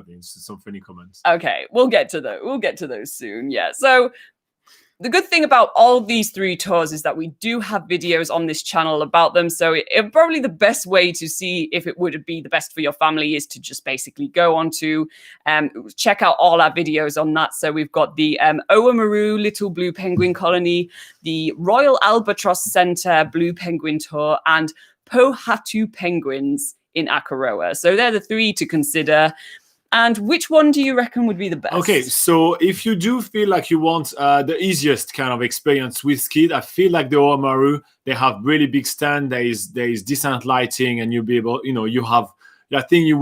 means some funny comments. Okay, we'll get to those soon. Yeah. So the good thing about all these 3 tours is that we do have videos on this channel about them. So probably the best way to see if it would be the best for your family is to just basically go on to check out all our videos on that. So we've got the Oamaru Little Blue Penguin Colony, the Royal Albatross Centre Blue Penguin Tour, and Pohatu Penguins in Akaroa. So they're the 3 to consider. And which one do you reckon would be the best? Okay, so if you do feel like you want the easiest kind of experience with skid, I feel like the Oamaru, they have really big stand. There is decent lighting, and you'll be able, you have. I think you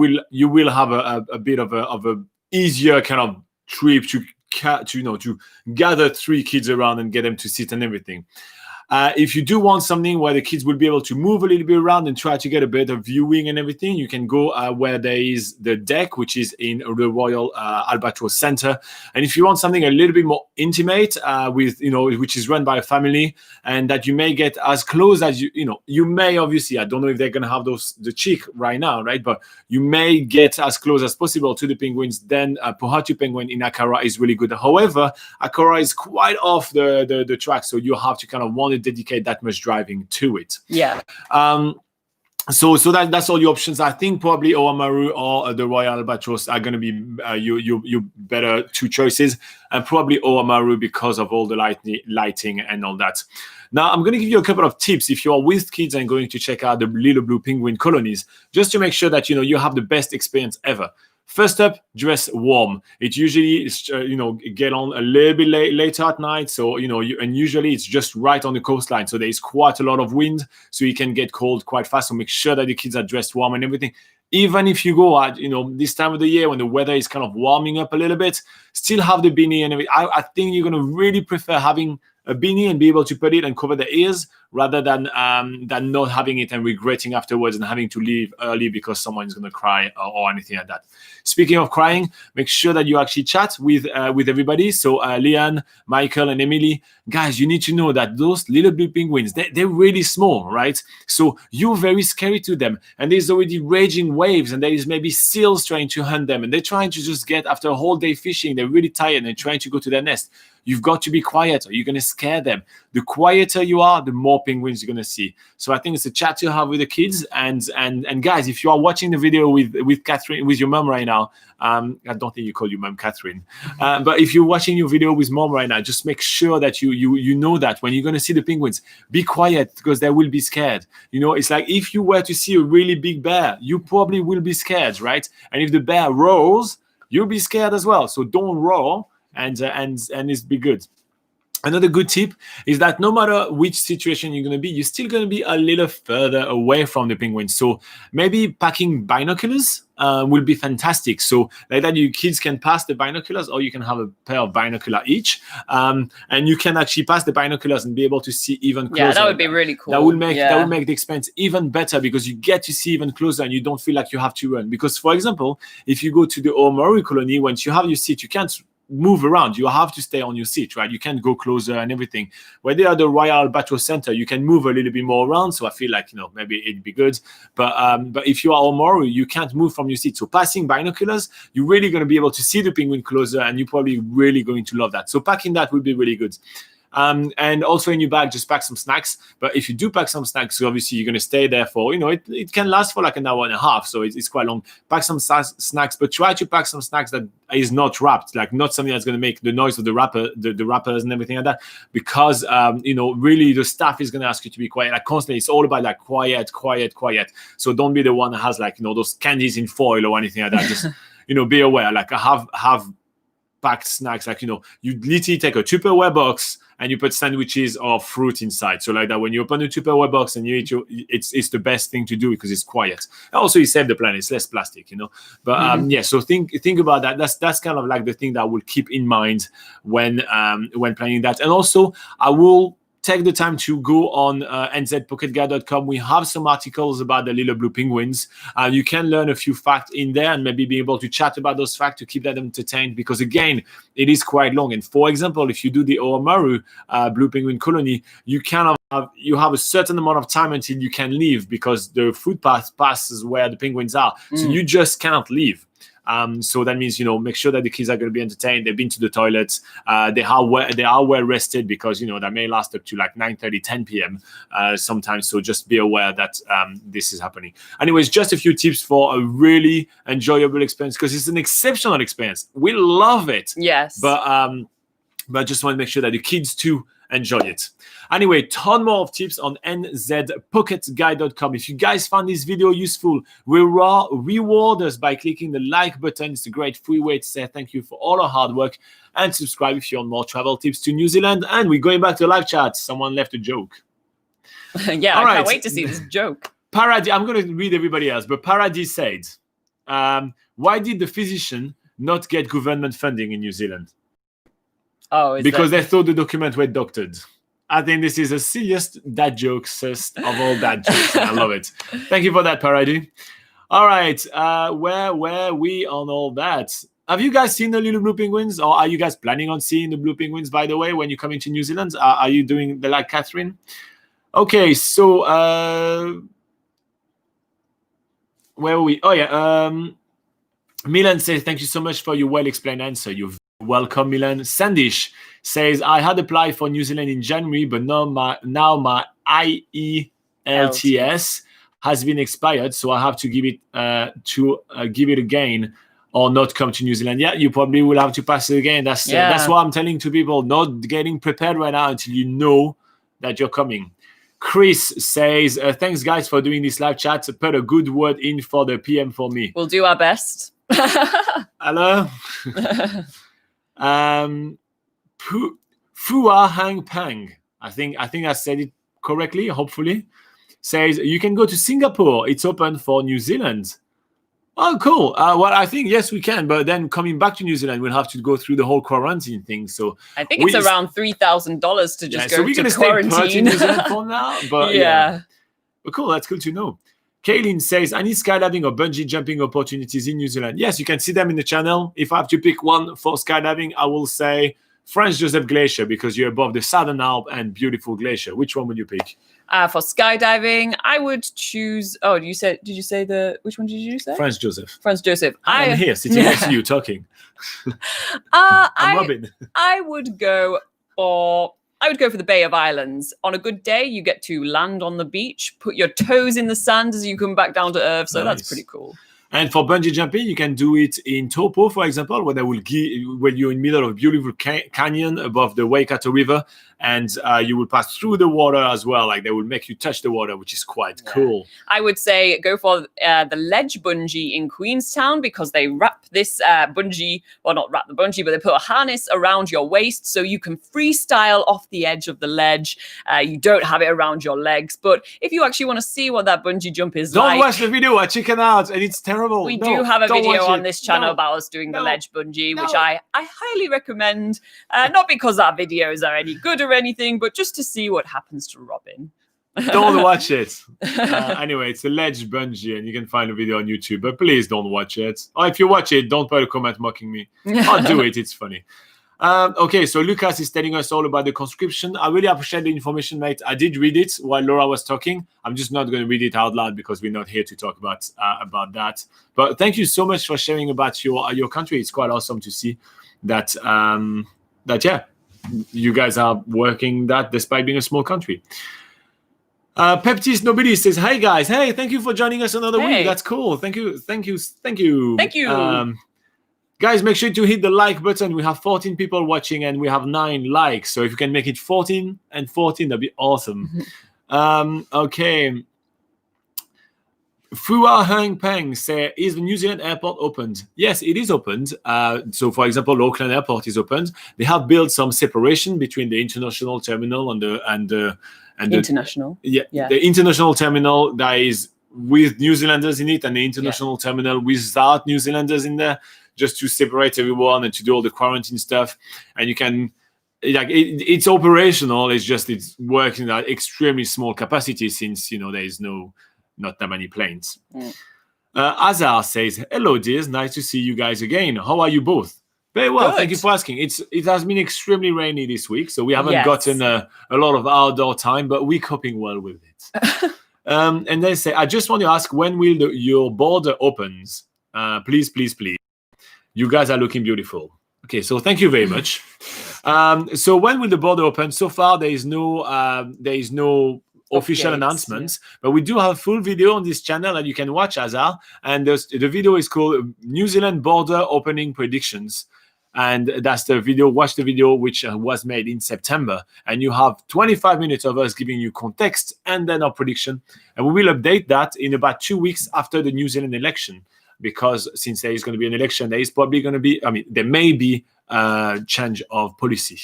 will have a bit of a easier kind of trip to gather 3 kids around and get them to sit and everything. If you do want something where the kids will be able to move a little bit around and try to get a better viewing and everything, you can go where there is the deck, which is in the Royal Albatross Centre. And if you want something a little bit more intimate, which is run by a family, and that you may get as close as you may, obviously, I don't know if they're going to have the cheek right now, right? But you may get as close as possible to the penguins. Then Pohatu Penguin in Akara is really good. However, Akara is quite off the track, so you have to kind of want to dedicate that much driving to it. Yeah. So that's all the options. I think probably Oamaru or the Royal Albatross are going to be you better 2 choices, and probably Oamaru because of all the lighting and all that. Now, I'm going to give you a couple of tips if you are with kids and going to check out the Little Blue Penguin colonies, just to make sure that you have the best experience ever. First up, dress warm. It usually is, get on a little bit later at night. So, and usually it's just right on the coastline. So there is quite a lot of wind, so you can get cold quite fast. So make sure that the kids are dressed warm and everything. Even if you go at, this time of the year when the weather is kind of warming up a little bit, still have the beanie and everything. I think you're going to really prefer having a beanie and be able to put it and cover the ears rather than not having it and regretting afterwards and having to leave early because someone's going to cry or anything like that. Speaking of crying, make sure that you actually chat with everybody. So Leanne, Michael, and Emily, guys, you need to know that those little blue penguins, they're really small, right? So you're very scary to them. And there's already raging waves, and there is maybe seals trying to hunt them, and they're trying to just get, after a whole day fishing, they're really tired and they're trying to go to their nest. You've got to be quiet or you're going to scare them. The quieter you are, the more penguins you're going to see. So I think it's a chat to have with the kids. And guys, if you are watching the video with Catherine, with your mom right now, I don't think you call your mom Catherine, but if you're watching your video with mom right now, just make sure that you know that when you're going to see the penguins, be quiet because they will be scared. It's like if you were to see a really big bear, you probably will be scared, right? And if the bear roars, you'll be scared as well. So don't roar. And it's be good. Another good tip is that no matter which situation you're going to be, you're still going to be a little further away from the penguins. So maybe packing binoculars will be fantastic. So like that, you kids can pass the binoculars, or you can have a pair of binoculars each, and you can actually pass the binoculars and be able to see even closer. Yeah, that would be really cool. That would make the experience even better because you get to see even closer and you don't feel like you have to run. Because, for example, if you go to the Oamaru colony, once you have your seat, you can't move around. You have to stay on your seat, right? You can't go closer and everything. Where they are the Royal Albatross Centre, you can move a little bit more around. So I feel like, maybe it'd be good. But if you are Oamaru, you can't move from your seat. So passing binoculars, you're really going to be able to see the penguin closer, and you're probably really going to love that. So packing that would be really good. And also in your bag, just pack some snacks. But if you do pack some snacks, so obviously you're going to stay there for, it can last for like an hour and a half. So it's quite long. Pack some snacks, but try to pack some snacks that is not wrapped, like not something that's going to make the noise of the wrapper, the wrappers and everything like that. Because, really the staff is going to ask you to be quiet. Like constantly, it's all about like quiet. So don't be the one that has like, those candies in foil or anything like that. Just, be aware. Like I have packed snacks, like, you literally take a Tupperware box and you put sandwiches or fruit inside. So like that, when you open the Tupperware box and you eat it's the best thing to do because it's quiet. Also, you save the planet. It's less plastic, But so think about that. That's kind of like the thing that I will keep in mind when planning that. And also, I will take the time to go on nzpocketguide.com. We have some articles about the little blue penguins. You can learn a few facts in there and maybe be able to chat about those facts to keep that entertained, because again, it is quite long. And for example, if you do the Oamaru blue penguin colony, you kind of have a certain amount of time until you can leave because the footpath passes where the penguins are. So you just can't leave. So that means, make sure that the kids are going to be entertained. They've been to the toilets. They are well rested because, that may last up to like 9:30, 10 p.m. Sometimes. So just be aware that this is happening. Anyways, just a few tips for a really enjoyable experience because it's an exceptional experience. We love it. Yes. But I just want to make sure that the kids too enjoy it. Anyway, ton more of tips on nzpocketguide.com. If you guys found this video useful, reward us by clicking the like button. It's a great free way to say thank you for all our hard work, and subscribe if you want more travel tips to New Zealand. And we're going back to live chat. Someone left a joke. Yeah, all I can't wait to see this joke. Paradis, I'm going to read everybody else, but Paradis said, why did the physician not get government funding in New Zealand? Oh, because they thought the document were doctored. I think this is the silliest dad jokes of all dad jokes. I love it. Thank you for that, Paradis. All right, where were we on all that? Have you guys seen the little blue penguins, or are you guys planning on seeing the blue penguins? By the way, when you come into New Zealand, are you doing the like Catherine? Okay, so where are we? Oh yeah, Milan says thank you so much for your well-explained answer. You're welcome, Milan. Sandish says, I had applied for New Zealand in January, but now my IELTS has been expired, so I have to give it again or not come to New Zealand. Yeah, you probably will have to pass it again. That's what I'm telling to people, not getting prepared right now until you know that you're coming. Chris says, thanks guys for doing this live chat. Put a good word in for the PM for me. We'll do our best. Hello. Fua Hang Pang, I think I said it correctly, hopefully, says you can go to Singapore. It's open for New Zealand. Oh, cool. Well, I think, yes, we can. But then coming back to New Zealand, we'll have to go through the whole quarantine thing. So I think it's around $3,000 to just go to quarantine. Stay in New Zealand for now. But yeah. But cool. That's good to know. Kaylin says, I need skydiving or bungee jumping opportunities in New Zealand. Yes, you can see them in the channel. If I have to pick one for skydiving, I will say Franz Josef Glacier because you're above the Southern Alp and beautiful glacier. Which one would you pick? For skydiving, I would choose. Oh, which one did you say? Franz Josef. Franz Josef. I'm here sitting next to you talking. I'm Robin. I would go for the Bay of Islands. On a good day, you get to land on the beach, put your toes in the sand as you come back down to earth. So That's pretty cool. And for bungee jumping, you can do it in Taupo, for example, where when you're in the middle of a beautiful canyon above the Waikato River, and you will pass through the water as well. Like they will make you touch the water, which is quite cool. I would say go for the ledge bungee in Queenstown because they wrap this bungee, well, not wrap the bungee, but they put a harness around your waist so you can freestyle off the edge of the ledge. You don't have it around your legs. But if you actually want to see what that bungee jump is like... Don't watch the video. I chicken out and it's terrible. We do have a video on this channel about us doing the ledge bungee, which I highly recommend. Not because our videos are any good or anything, but just to see what happens to Robin. Don't watch it. Anyway, it's a ledge bungee, and you can find a video on YouTube, but please don't watch it. Or if you watch it, don't put a comment mocking me. I'll do it. It's funny. Okay, so Lucas is telling us all about the conscription. I really appreciate the information, mate. I did read it while Laura was talking. I'm just not going to read it out loud because we're not here to talk about that. But thank you so much for sharing about your country. It's quite awesome to see that you guys are working that despite being a small country. Peptis Nobili says, "Hey guys, hey, thank you for joining us another week. That's cool. Thank you. Guys, make sure to hit the like button. We have 14 people watching and we have 9 likes. So if you can make it 14 and 14, that'd be awesome. Okay. Fua Hang Peng say, is the New Zealand airport opened? Yes, it is opened. So, for example, Auckland Airport is opened. They have built some separation between the international terminal and the international. The international terminal that is with New Zealanders in it, and the international terminal without New Zealanders in there, just to separate everyone and to do all the quarantine stuff. And you can, it's operational. It's just it's working at extremely small capacity since there is not that many planes. Azar says, hello dears, nice to see you guys again. How are you both? Very well. Good. Thank you for asking. It has been extremely rainy this week, so we haven't gotten a lot of outdoor time, but we're coping well with it. And they say, I just want to ask, when will your border opens? Please. You guys are looking beautiful. Okay, so thank you very much. So when will the border open? So far, there is no official announcements, but we do have a full video on this channel that you can watch, Azar. And the video is called New Zealand Border Opening Predictions. And that's the video. Watch the video, which was made in September. And you have 25 minutes of us giving you context and then our prediction. And we will update that in about 2 weeks after the New Zealand election. Because since there is going to be an election, there is probably going to be, there may be a change of policy.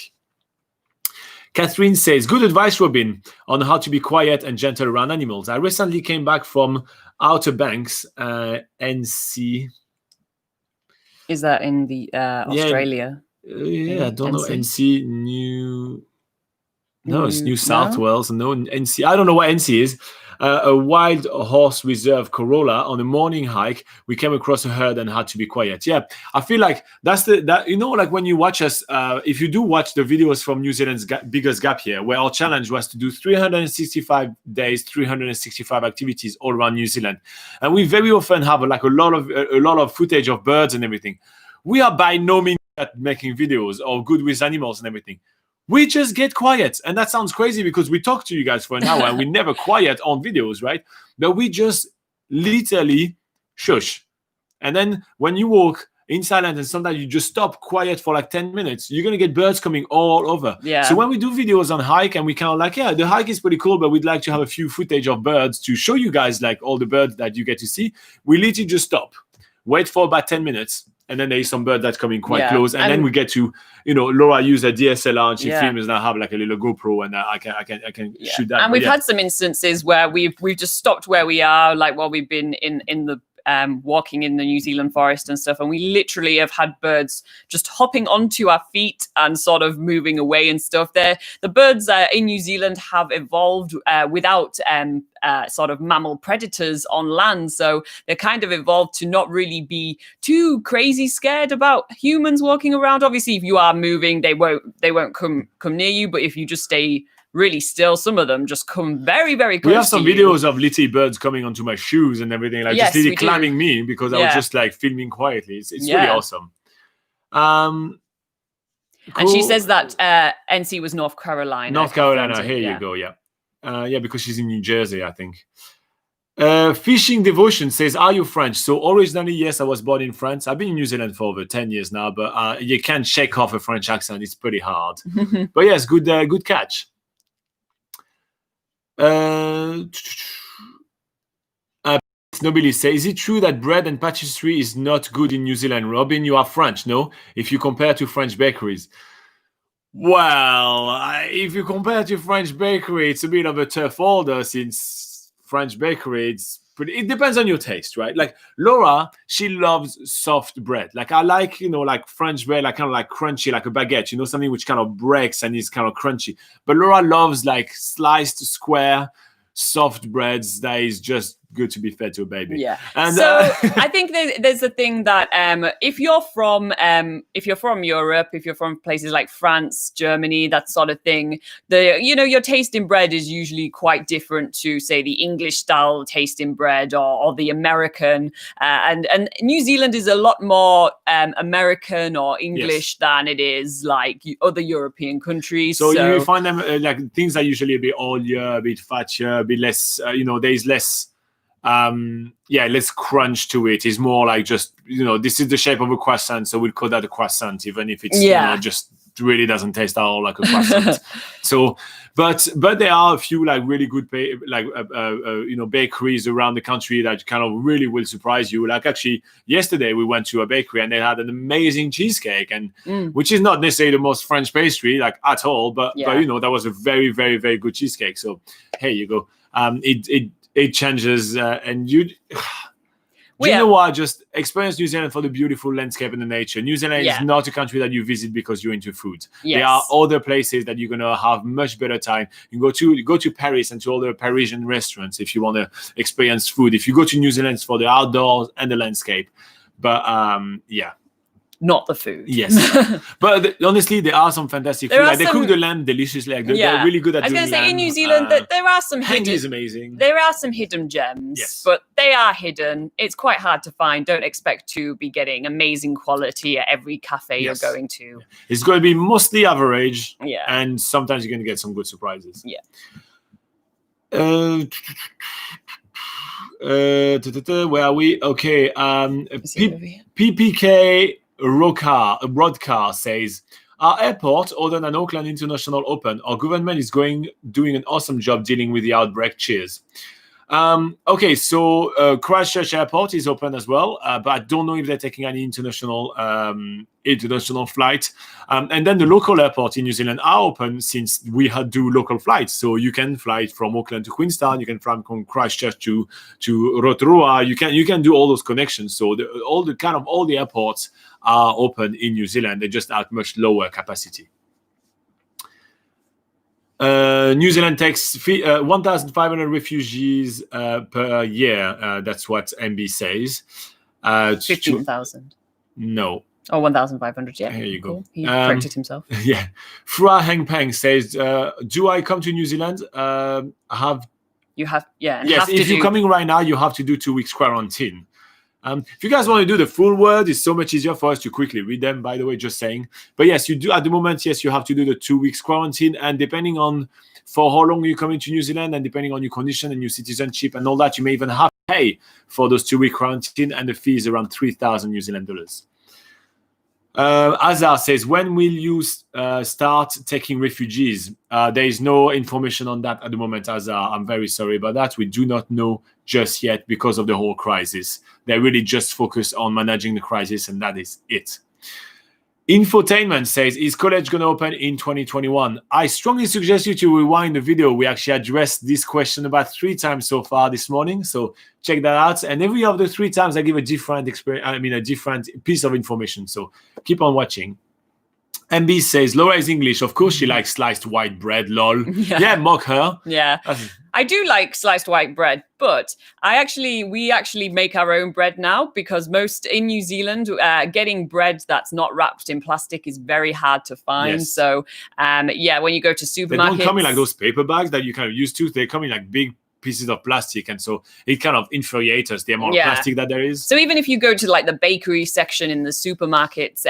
Catherine says, good advice, Robin, on how to be quiet and gentle around animals. I recently came back from Outer Banks, NC. Is that in the Australia? Yeah, I don't know. NC, it's New South Wales. No, NC. I don't know what NC is. A wild horse reserve Corolla on a morning hike. We came across a herd and had to be quiet. Yeah, I feel like that's like when you watch us, if you do watch the videos from New Zealand's biggest gap year, where our challenge was to do 365 days, 365 activities all around New Zealand, and we very often have a lot of footage of birds and everything. We are by no means at making videos or good with animals and everything. We just get quiet. And that sounds crazy because we talk to you guys for an hour and we never quiet on videos, right? But we just literally shush. And then when you walk in silence and sometimes you just stop quiet for like 10 minutes, you're going to get birds coming all over. Yeah. So when we do videos on hike and we kind of like, yeah, the hike is pretty cool, but we'd like to have a few footage of birds to show you guys like all the birds that you get to see. We literally just stop, wait for about 10 minutes. And then there is some bird that's coming quite close. And then we get to, Laura use a DSLR and she films and I have like a little GoPro and I can shoot that. And we've had some instances where we've just stopped where we are, like while we've been in the walking in the New Zealand forest and stuff. And we literally have had birds just hopping onto our feet and sort of moving away and stuff. The birds in New Zealand have evolved without sort of mammal predators on land. So they're kind of evolved to not really be too crazy scared about humans walking around. Obviously, if you are moving, they won't come near you. But if you just stay really still, some of them just come very, very close. We have some videos of little birds coming onto my shoes and everything, like just really climbing me because I was just like filming quietly. It's really awesome. Cool. And she says that NC was North Carolina. North Carolina, here you go, yeah, because she's in New Jersey, I think. Fishing Devotion says, are you French? So originally, yes, I was born in France. I've been in New Zealand for over 10 years now, but you can't shake off a French accent. It's pretty hard. But yes, good catch. Nobody says, is it true that bread and pastry is not good in New Zealand? Robin, you are French, no? If you compare to French bakeries. Well, if you compare to French bakery, it's a bit of a tough order since French bakery, it depends on your taste, right? Like Laura, she loves soft bread. Like I like, like French bread, like kind of like crunchy, like a baguette, something which kind of breaks and is kind of crunchy. But Laura loves like sliced square, soft breads that is just good to be fed to a baby. Yeah. And so I think there's a thing that if you're from Europe, if you're from places like France, Germany, that sort of thing, your taste in bread is usually quite different to say the English style taste in bread or the American. And New Zealand is a lot more American or English than it is like other European countries. So you find them like things are usually a bit oilier, a bit fattier, a bit less, there's less less crunch to it. It's more like just, this is the shape of a croissant, so we'll call that a croissant, even if it's just really doesn't taste at all like a croissant. So, but there are a few like really good bakeries around the country that kind of really will surprise you. Like actually yesterday we went to a bakery and they had an amazing cheesecake, and which is not necessarily the most French pastry like at all, but that was a very, very, very good cheesecake. So here you go. It changes, and you know what? Just experience New Zealand for the beautiful landscape and the nature. New Zealand is not a country that you visit because you're into food. Yes. There are other places that you're gonna have much better time. You go to Paris and to all the Parisian restaurants if you want to experience food. If you go to New Zealand, it's for the outdoors and the landscape. But not the food. Yes, but honestly, there are some fantastic food. Like, they cook the lamb deliciously. Like, they're really good at doing lamb. I was going to say, in New Zealand, there are some hanging is amazing. There are some hidden gems, but they are hidden. It's quite hard to find. Don't expect to be getting amazing quality at every cafe you're going to. It's going to be mostly average, and sometimes you're going to get some good surprises. Yeah. Where are we? Okay. PPK Rodcar says, our airport, other than Auckland International Open, our government is doing an awesome job dealing with the outbreak. Cheers. Okay, so Christchurch Airport is open as well, but I don't know if they're taking any international flight. And then the local airport in New Zealand are open since we do local flights. So you can fly from Auckland to Queenstown, you can fly from Christchurch to Rotorua. You can do all those connections. So all the airports are open in New Zealand. They just at much lower capacity. New Zealand takes 1,500 refugees per year. That's what MB says. 15,000. No. Oh, 1,500, yeah. Here you go. Cool. He corrected himself. Yeah. Fra Heng Peng says, do I come to New Zealand? Yes, if you're coming right now, you have to do 2 weeks quarantine. If you guys want to do the full word, it's so much easier for us to quickly read them, by the way, just saying. But yes, you do at the moment, yes, you have to do the 2 weeks quarantine. And depending on for how long you come into New Zealand and depending on your condition and your citizenship and all that, you may even have to pay for those 2 week quarantine, and the fee is around 3,000 New Zealand dollars. Azar says, when will you start taking refugees? There is no information on that at the moment, Azar. I'm very sorry about that. We do not know just yet because of the whole crisis. They really just focus on managing the crisis, and that is it. Infotainment says, is college going to open in 2021? I strongly suggest you to rewind the video. We actually addressed this question about 3 times so far this morning. So check that out. And every of the 3 times I give a different a different piece of information. So keep on watching. MB says, Laura is English. Of course she likes sliced white bread, lol. Yeah, mock her. Yeah. I do like sliced white bread, but we actually make our own bread now, because most in New Zealand, getting bread that's not wrapped in plastic is very hard to find. Yes. So, when you go to supermarkets, they don't come in like those paper bags that you kind of used to. They come in like big pieces of plastic, and so it kind of infuriates us, the amount of plastic that there is. So even if you go to like the bakery section in the supermarkets,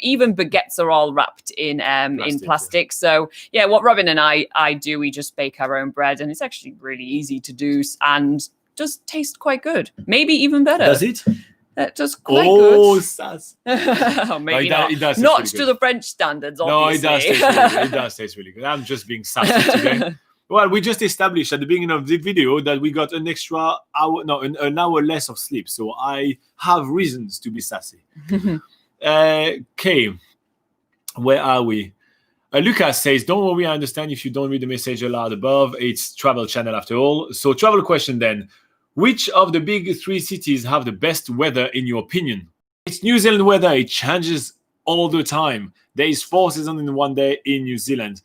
even baguettes are all wrapped in plastic. So what Robin and I do, we just bake our own bread, and it's actually really easy to do and does taste quite good, maybe even better. Does it? That does quite good. Oh, sass. Maybe not. It does not to the French standards, obviously. No, it does taste really good. I'm just being sassy today. Well, we just established at the beginning of the video that we got an hour less of sleep. So I have reasons to be sassy. Okay, where are we? Lucas says, don't worry, I understand if you don't read the message aloud above. It's Travel Channel after all. So travel question then. Which of the big 3 cities have the best weather in your opinion? It's New Zealand weather. It changes all the time. There is 4 seasons in one day in New Zealand.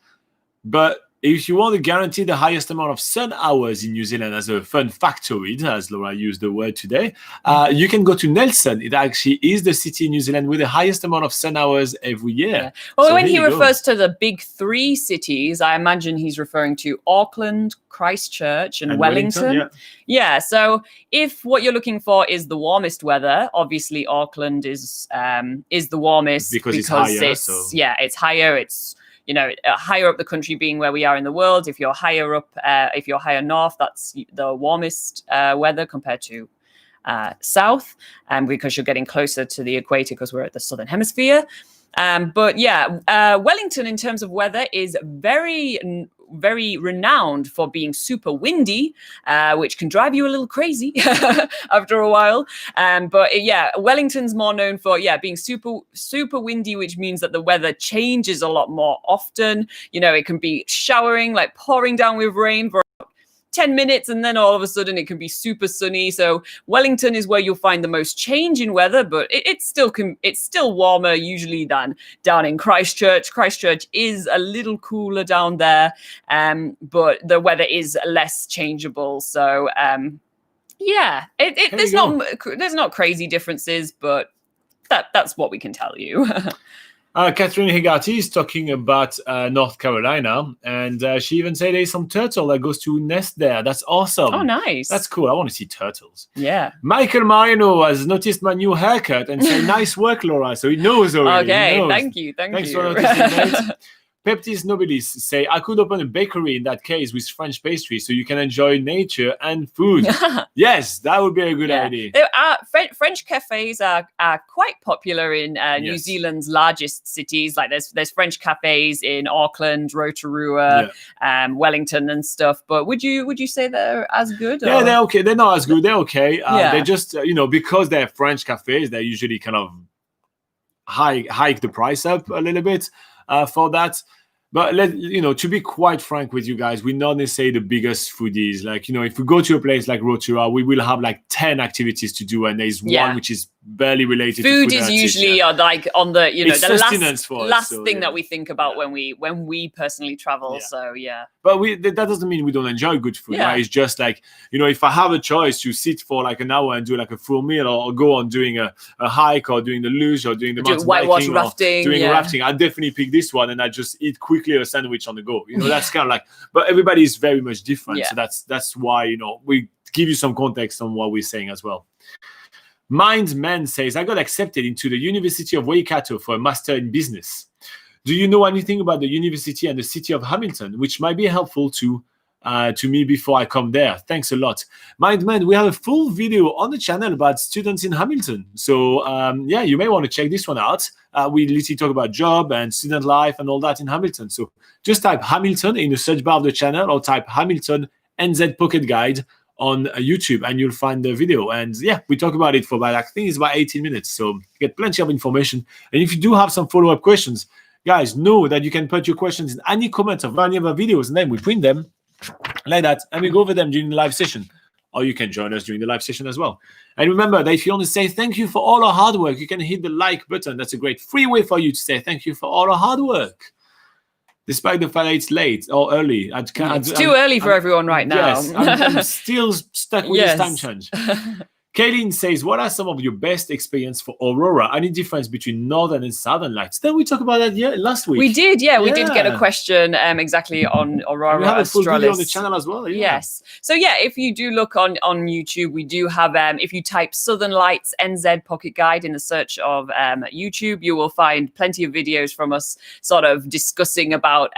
But if you want to guarantee the highest amount of sun hours in New Zealand, as a fun factoid, as Laura used the word today, you can go to Nelson. It actually is the city in New Zealand with the highest amount of sun hours every year. Yeah. Well, so when he refers to the big 3 cities, I imagine he's referring to Auckland, Christchurch, and Wellington. Yeah. So if what you're looking for is the warmest weather, obviously Auckland is the warmest because it's higher. It's higher. It's higher up the country, being where we are in the world. If you're higher up, if you're higher north, that's the warmest weather compared to south, because you're getting closer to the equator because we're at the southern hemisphere. Wellington, in terms of weather, is very, very renowned for being super windy, which can drive you a little crazy after a while. Wellington's more known for being super, super windy, which means that the weather changes a lot more often. It can be showering, like pouring down with rain for 10 minutes, and then all of a sudden it can be super sunny. So Wellington is where you'll find the most change in weather, but it's still warmer usually than down in Christchurch. Christchurch is a little cooler down there, but the weather is less changeable. So there's not crazy differences, but that's what we can tell you. Catherine Higati is talking about North Carolina, and she even said there's some turtle that goes to nest there. That's awesome. Oh, nice. That's cool. I want to see turtles. Yeah. Michael Marino has noticed my new haircut and said, nice work, Laura. So he knows already. Okay, he knows. thank you. Thanks for noticing, mate. Peptis Nobilis say, I could open a bakery in that case with French pastry so you can enjoy nature and food. Yes, that would be a good idea. There are French cafes are quite popular in New Zealand's largest cities. Like there's French cafes in Auckland, Rotorua, Wellington and stuff. But would you say they're as good? Yeah, they're okay. They're not as good. They're okay. They just, because they're French cafes, they usually kind of hike the price up a little bit. For that, but to be quite frank with you guys, we're not necessarily the biggest foodies. Like, if we go to a place like Rotorua, we will have like 10 activities to do, and there's one which is barely related to food. Food is usually like on the the last us, thing that we think about when we personally travel. So but that doesn't mean we don't enjoy good food. Right? It's just like, if I have a choice to sit for like an hour and do like a full meal, or go on doing a hike, or doing the luge, or doing the mountain whitewash biking, rafting, or doing rafting, I definitely pick this one, and I just eat quickly a sandwich on the go. That's kind of like, but everybody is very much different. So that's why, we give you some context on what we're saying as well. Mind Man says, I got accepted into the University of Waikato for a master in business. Do you know anything about the university and the city of Hamilton, which might be helpful to me before I come there? Thanks a lot. Mind Man, we have a full video on the channel about students in Hamilton. So you may want to check this one out. We literally talk about job and student life and all that in Hamilton. So just type Hamilton in the search bar of the channel, or type Hamilton NZ Pocket Guide on YouTube, and you'll find the video. And we talk about it for about, I think it's about 18 minutes. So you get plenty of information. And if you do have some follow-up questions, guys, know that you can put your questions in any comment of any of our videos, and then we print them like that, and we go over them during the live session. Or you can join us during the live session as well. And remember that if you want to say thank you for all our hard work, you can hit the like button. That's a great free way for you to say thank you for all our hard work. Despite the fact that it's late or early. It's too early for everyone right now. Yes, I'm still stuck with this time change. Kayleen says, what are some of your best experience for Aurora? Any difference between Northern and Southern Lights? Didn't we talk about that last week? We did, we did get a question exactly on Aurora we have a full Australis. video on the channel as well. Yes. So if you do look on YouTube, we do have, if you type Southern Lights NZ Pocket Guide in the search of YouTube, you will find plenty of videos from us sort of discussing about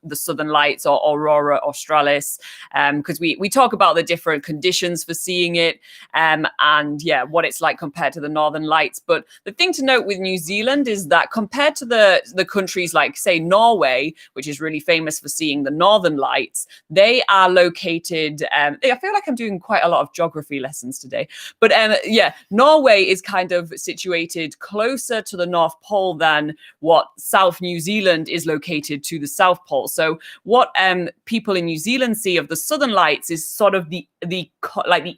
the Southern Lights or Aurora Australis, because we talk about the different conditions for seeing it. And what it's like compared to the Northern Lights. But the thing to note with New Zealand is that compared to the countries like, say, Norway, which is really famous for seeing the Northern Lights, they are located, I feel like I'm doing quite a lot of geography lessons today. But Norway is kind of situated closer to the North Pole than what South New Zealand is located to the South Pole. So what people in New Zealand see of the Southern Lights is sort of the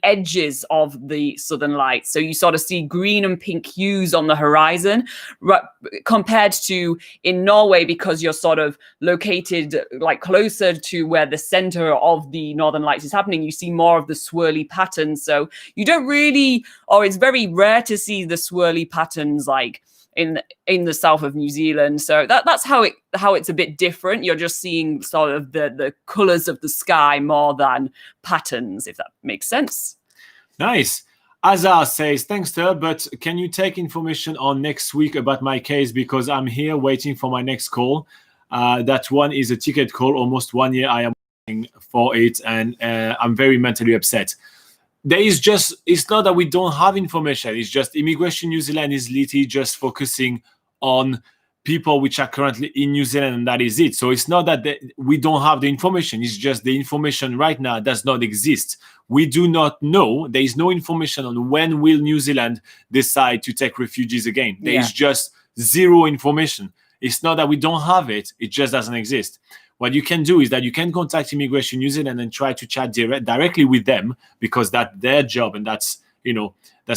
edges of the Southern Lights. So you sort of see green and pink hues on the horizon, compared to in Norway, because you're sort of located like closer to where the center of the Northern Lights is happening. You see more of the swirly patterns. So you don't really, or it's very rare to see the swirly patterns like in the south of New Zealand. So that's how it's a bit different. You're just seeing sort of the colors of the sky more than patterns, if that makes sense. Nice. Azar says, thanks, sir, but can you take information on next week about my case, because I'm here waiting for my next call. That one is a ticket call. Almost 1 year I am waiting for it, and I'm very mentally upset. It's not that we don't have information. It's just Immigration New Zealand is literally just focusing on people which are currently in New Zealand, and that is it. So it's not that we don't have the information. It's just the information right now does not exist. We do not know. There is no information on when will New Zealand decide to take refugees again. There is just zero information. It's not that we don't have it. It just doesn't exist. What you can do is that you can contact Immigration New Zealand and try to chat directly with them, because that's their job, and that's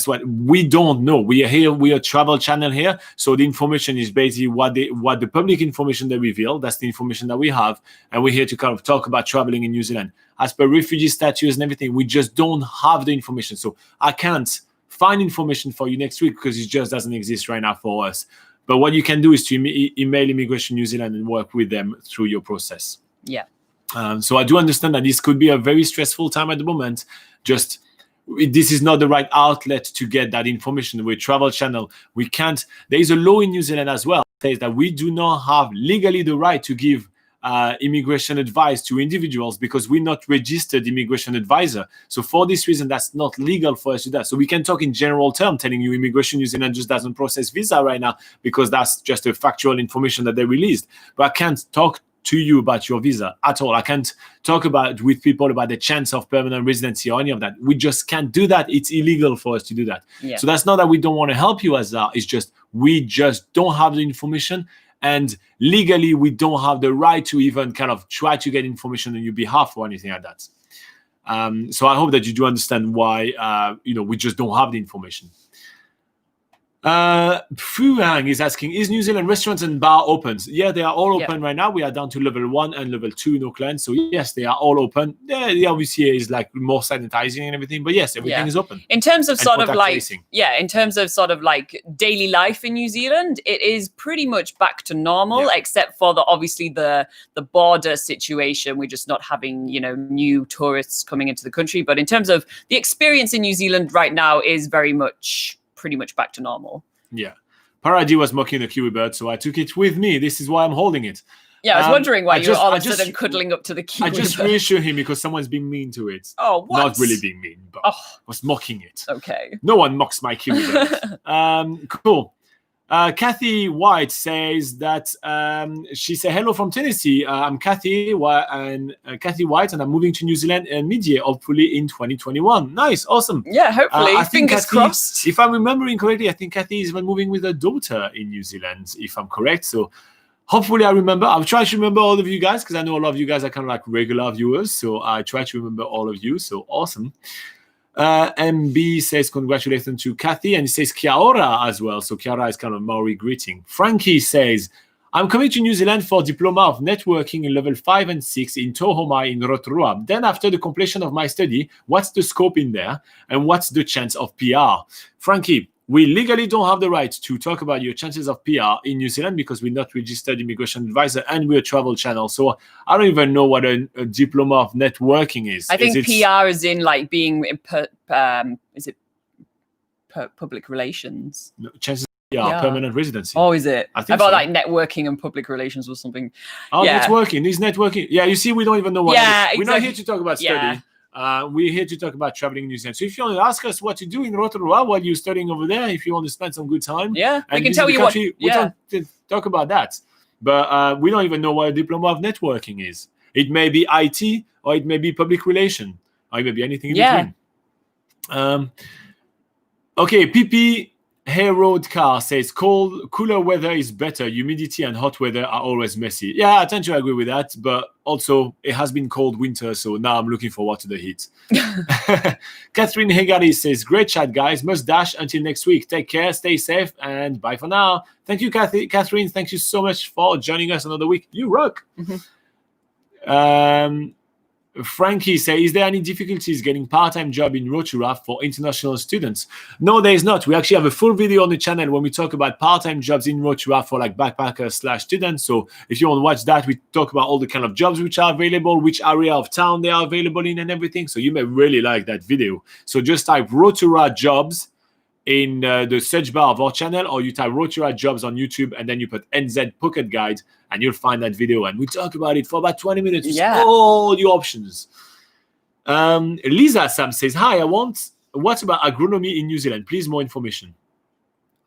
what we don't know. We are here. We are a travel channel here, so the information is basically what the public information they reveal. That's the information that we have, and we're here to kind of talk about traveling in New Zealand as per refugee status and everything. We just don't have the information, so I can't find information for you next week because it just doesn't exist right now for us. But what you can do is to email Immigration New Zealand and work with them through your process. Yeah. So I do understand that this could be a very stressful time at the moment. Just this is not the right outlet to get that information. With Travel Channel, we can't. There is a law in New Zealand as well that says that we do not have legally the right to give immigration advice to individuals because we're not registered immigration advisor. So for this reason, that's not legal for us to do that. So we can talk in general terms, telling you Immigration New Zealand just doesn't process visa right now because that's just a factual information that they released. But I can't talk to you about your visa at all. I can't talk with people about the chance of permanent residency or any of that. We just can't do that. It's illegal for us to do that. Yeah. So that's not that we don't want to help you as that. It's just we just don't have the information. And legally, we don't have the right to even kind of try to get information on your behalf or anything like that. So I hope that you do understand why, we just don't have the information. Fuang is asking, is New Zealand restaurants and bar open? Yeah, they are all open right now. We are down to level 1 and level 2 in Auckland. So yes, they are all open. Yeah, obviously is like more sanitizing and everything, but yes, everything is open. In terms of in terms of sort of like daily life in New Zealand, it is pretty much back to normal, except for obviously the border situation. We're just not having, new tourists coming into the country. But in terms of the experience in New Zealand right now is pretty much back to normal. Yeah. Paradis was mocking the kiwi bird, so I took it with me. This is why I'm holding it. Yeah, I was wondering why you were all of a sudden cuddling up to the kiwi bird. I just reassure him because someone's being mean to it. Oh, what? Not really being mean, but was mocking it. Okay. No one mocks my kiwi bird. Cool. Kathy White says that she said, hello from Tennessee. I'm Kathy White, and I'm moving to New Zealand mid-year, hopefully in 2021. Nice, awesome. Yeah, hopefully. Fingers crossed. If I'm remembering correctly, I think Kathy is even moving with her daughter in New Zealand, if I'm correct. So hopefully I remember. I'll try to remember all of you guys because I know a lot of you guys are kind of like regular viewers. So I try to remember all of you. So awesome. MB says congratulations to Kathy, and he says kia ora as well. So kia ora is kind of Maori greeting. Frankie says, I'm coming to New Zealand for Diploma of Networking in level 5 and 6 in Tohomai in Rotorua. Then after the completion of my study, what's the scope in there and what's the chance of PR? Frankie, we legally don't have the right to talk about your chances of PR in New Zealand because we're not registered immigration advisor and we're a travel channel. So I don't even know what a diploma of networking is. I think PR is in like being, public relations? No, chances of PR, permanent residency. Oh, is it? I think like networking and public relations or something. Oh, networking. Is networking. Yeah, you see, we don't even know what it is. Exactly. We're not here to talk about study. We're here to talk about traveling in New Zealand. So if you want to ask us what to do in Rotorua while you're studying over there, if you want to spend some good time, we can tell you country, we don't talk about that. But we don't even know what a diploma of networking is. It may be IT, or it may be public relation, or it may be anything in between. Okay, PP Hair Road Car says cooler weather is better. Humidity and hot weather are always messy. Yeah, I tend to agree with that, but also it has been cold winter, so now I'm looking forward to the heat. Catherine Hegari says, great chat, guys. Must dash until next week. Take care, stay safe, and bye for now. Thank you, Catherine. Thank you so much for joining us another week. You rock. Frankie says, is there any difficulties getting part-time job in Rotorua for international students? No, there is not. We actually have a full video on the channel when we talk about part-time jobs in Rotorua for like backpackers/students. So if you want to watch that, we talk about all the kind of jobs which are available, which area of town they are available in and everything. So you may really like that video. So just type Rotorua jobs in the search bar of our channel, or you type Rotorua jobs on YouTube and then you put NZ Pocket Guide and you'll find that video. And we talk about it for about 20 minutes. Yeah. All the options. Lisa Sam says, hi, what about agronomy in New Zealand? Please, more information.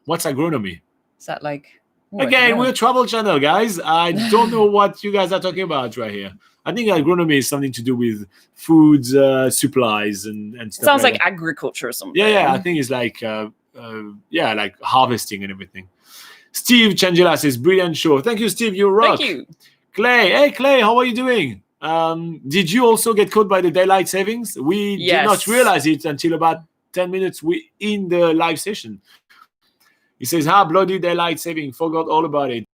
What's agronomy? Is that like... Again, we're a travel channel, guys. I don't know what you guys are talking about right here. I think agronomy is something to do with food supplies and stuff. Sounds like agriculture or something. Yeah. I think it's like like harvesting and everything. Steve Changela says, brilliant show. Thank you, Steve. You rock. Thank you. Clay. Hey, Clay, how are you doing? Did you also get caught by the daylight savings? We did not realize it until about 10 minutes in the live session. He says, bloody daylight saving. Forgot all about it.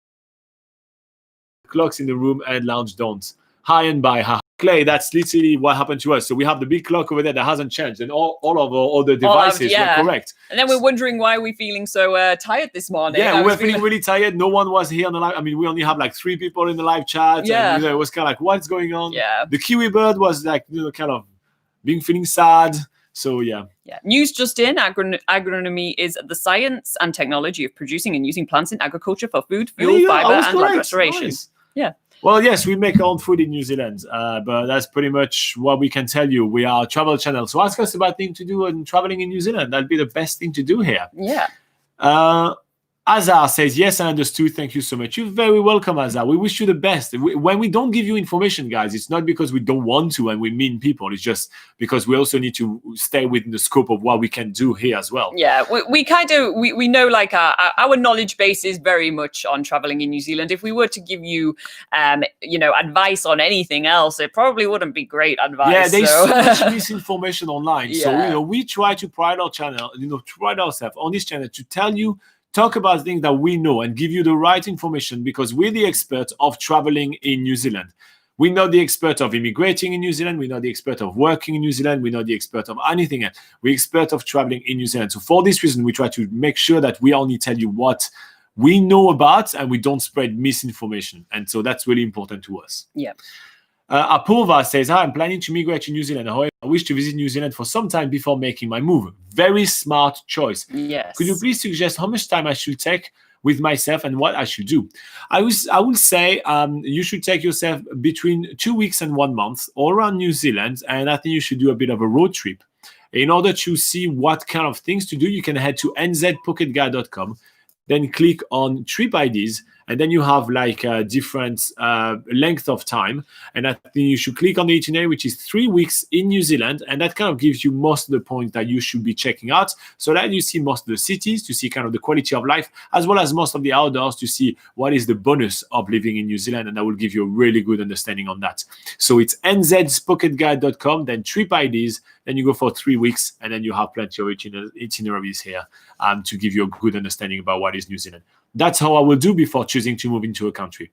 Clocks in the room and lounge don't. Hi and bye. Clay, that's literally what happened to us. So we have the big clock over there that hasn't changed, and all of our other devices were correct. And then we're wondering why we're feeling so tired this morning. Yeah, we were feeling really tired. No one was here on the live. I mean, we only have like 3 people in the live chat. Yeah. And, it was kind of like, what's going on? Yeah. The Kiwi bird was like, kind of feeling sad. So, yeah. Yeah. News just in, agronomy is the science and technology of producing and using plants in agriculture for food, fuel, fiber, and land restoration. Nice. Yeah. Well, yes, we make our own food in New Zealand, but that's pretty much what we can tell you. We are a travel channel. So ask us about things to do and traveling in New Zealand. That'd be the best thing to do here. Yeah. Azar says, yes, I understood. Thank you so much. You're very welcome, Azar. We wish you the best. When we don't give you information, guys, it's not because we don't want to and we mean people. It's just because we also need to stay within the scope of what we can do here as well. Yeah, we kind of, we know like our knowledge base is very much on traveling in New Zealand. If we were to give you, advice on anything else, it probably wouldn't be great advice. Yeah, there's so much misinformation online. Yeah. So, we try to pride ourselves on this channel to tell you, talk about things that we know and give you the right information because we're the experts of traveling in New Zealand. We're not the expert of immigrating in New Zealand. We're not the expert of working in New Zealand. We're not the expert of anything else. We're expert of traveling in New Zealand. So for this reason, we try to make sure that we only tell you what we know about and we don't spread misinformation. And so that's really important to us. Yeah. Apurva says, hi, I'm planning to migrate to New Zealand. However, I wish to visit New Zealand for some time before making my move. Very smart choice. Yes. Could you please suggest how much time I should take with myself and what I should do? I would say you should take yourself between 2 weeks and 1 month all around New Zealand. And I think you should do a bit of a road trip. In order to see what kind of things to do, you can head to nzpocketguide.com. Then click on trip IDs, and then you have like a different length of time. And I think you should click on the itinerary, which is 3 weeks in New Zealand. And that kind of gives you most of the points that you should be checking out. So that you see most of the cities to see kind of the quality of life, as well as most of the outdoors to see what is the bonus of living in New Zealand. And that will give you a really good understanding on that. So it's nzpocketguide.com, then trip IDs, then you go for 3 weeks, and then you have plenty of itineraries here to give you a good understanding about what is New Zealand. That's how I will do before choosing to move into a country.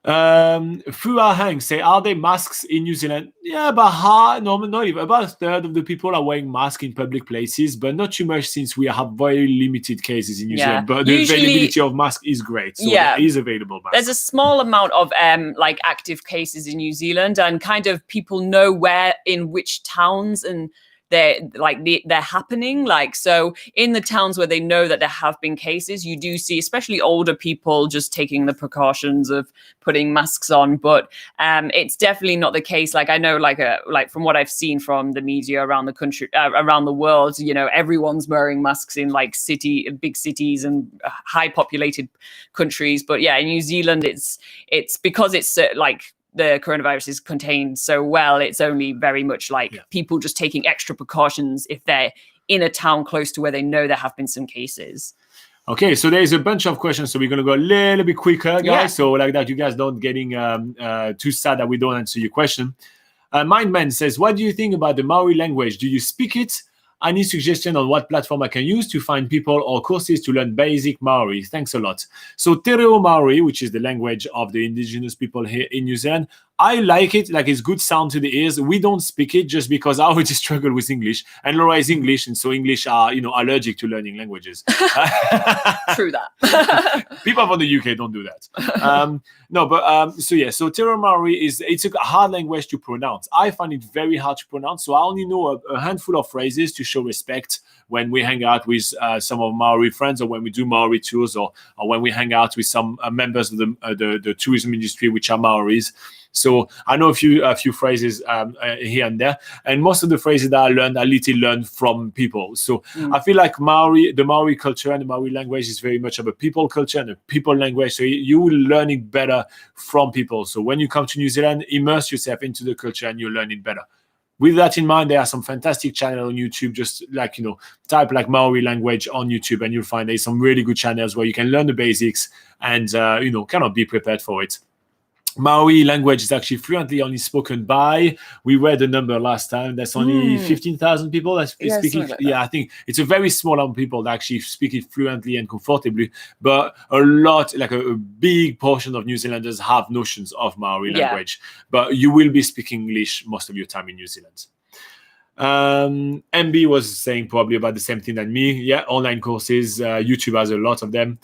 Fua Hang say, are there masks in New Zealand? Yeah, about not even about a third of the people are wearing masks in public places, but not too much since we have very limited cases in New Zealand. But the availability of masks is great, so it is available. There's a small amount of active cases in New Zealand, and kind of people know where in which towns and they're happening. Like, so in the towns where they know that there have been cases, you do see especially older people just taking the precautions of putting masks on, but it's definitely not the case. Like, I know like from what I've seen from the media around the country, around the world, everyone's wearing masks in like big cities and high populated countries. But yeah, in New Zealand, it's because it's the coronavirus is contained so well, it's only very much people just taking extra precautions if they're in a town close to where they know there have been some cases. Okay, so there's a bunch of questions, so we're going to go a little bit quicker, guys. Yeah. So like that, you guys don't getting too sad that we don't answer your question. Mindman says, what do you think about the Maori language? Do you speak it? Any suggestion on what platform I can use to find people or courses to learn basic Maori? Thanks a lot. So Te Reo Maori, which is the language of the indigenous people here in New Zealand, I like it, like it's good sound to the ears. We don't speak it just because I already struggle with English, and Laura is English, and so English are, allergic to learning languages. True that. People from the UK don't do that. So Te Reo Maori it's a hard language to pronounce. I find it very hard to pronounce, so I only know a handful of phrases to show respect when we hang out with some of Maori friends, or when we do Maori tours, or when we hang out with some members of the tourism industry, which are Maoris. So I know a few phrases here and there, and most of the phrases that I learned from people. So I feel like the Maori culture and the Maori language is very much of a people culture and a people language. So you will learn it better from people. So when you come to New Zealand, immerse yourself into the culture and you'll learn it better. With that in mind, there are some fantastic channels on YouTube. Just type like Maori language on YouTube, and you'll find there's some really good channels where you can learn the basics and kind of be prepared for it. Maori language is actually fluently only spoken by, we read the number last time, that's only 15,000 people that speak it. Like I think it's a very small amount of people that actually speak it fluently and comfortably, but a lot, like a big portion of New Zealanders have notions of Maori language, but you will be speaking English most of your time in New Zealand. MB was saying probably about the same thing than me. Yeah, online courses, YouTube has a lot of them.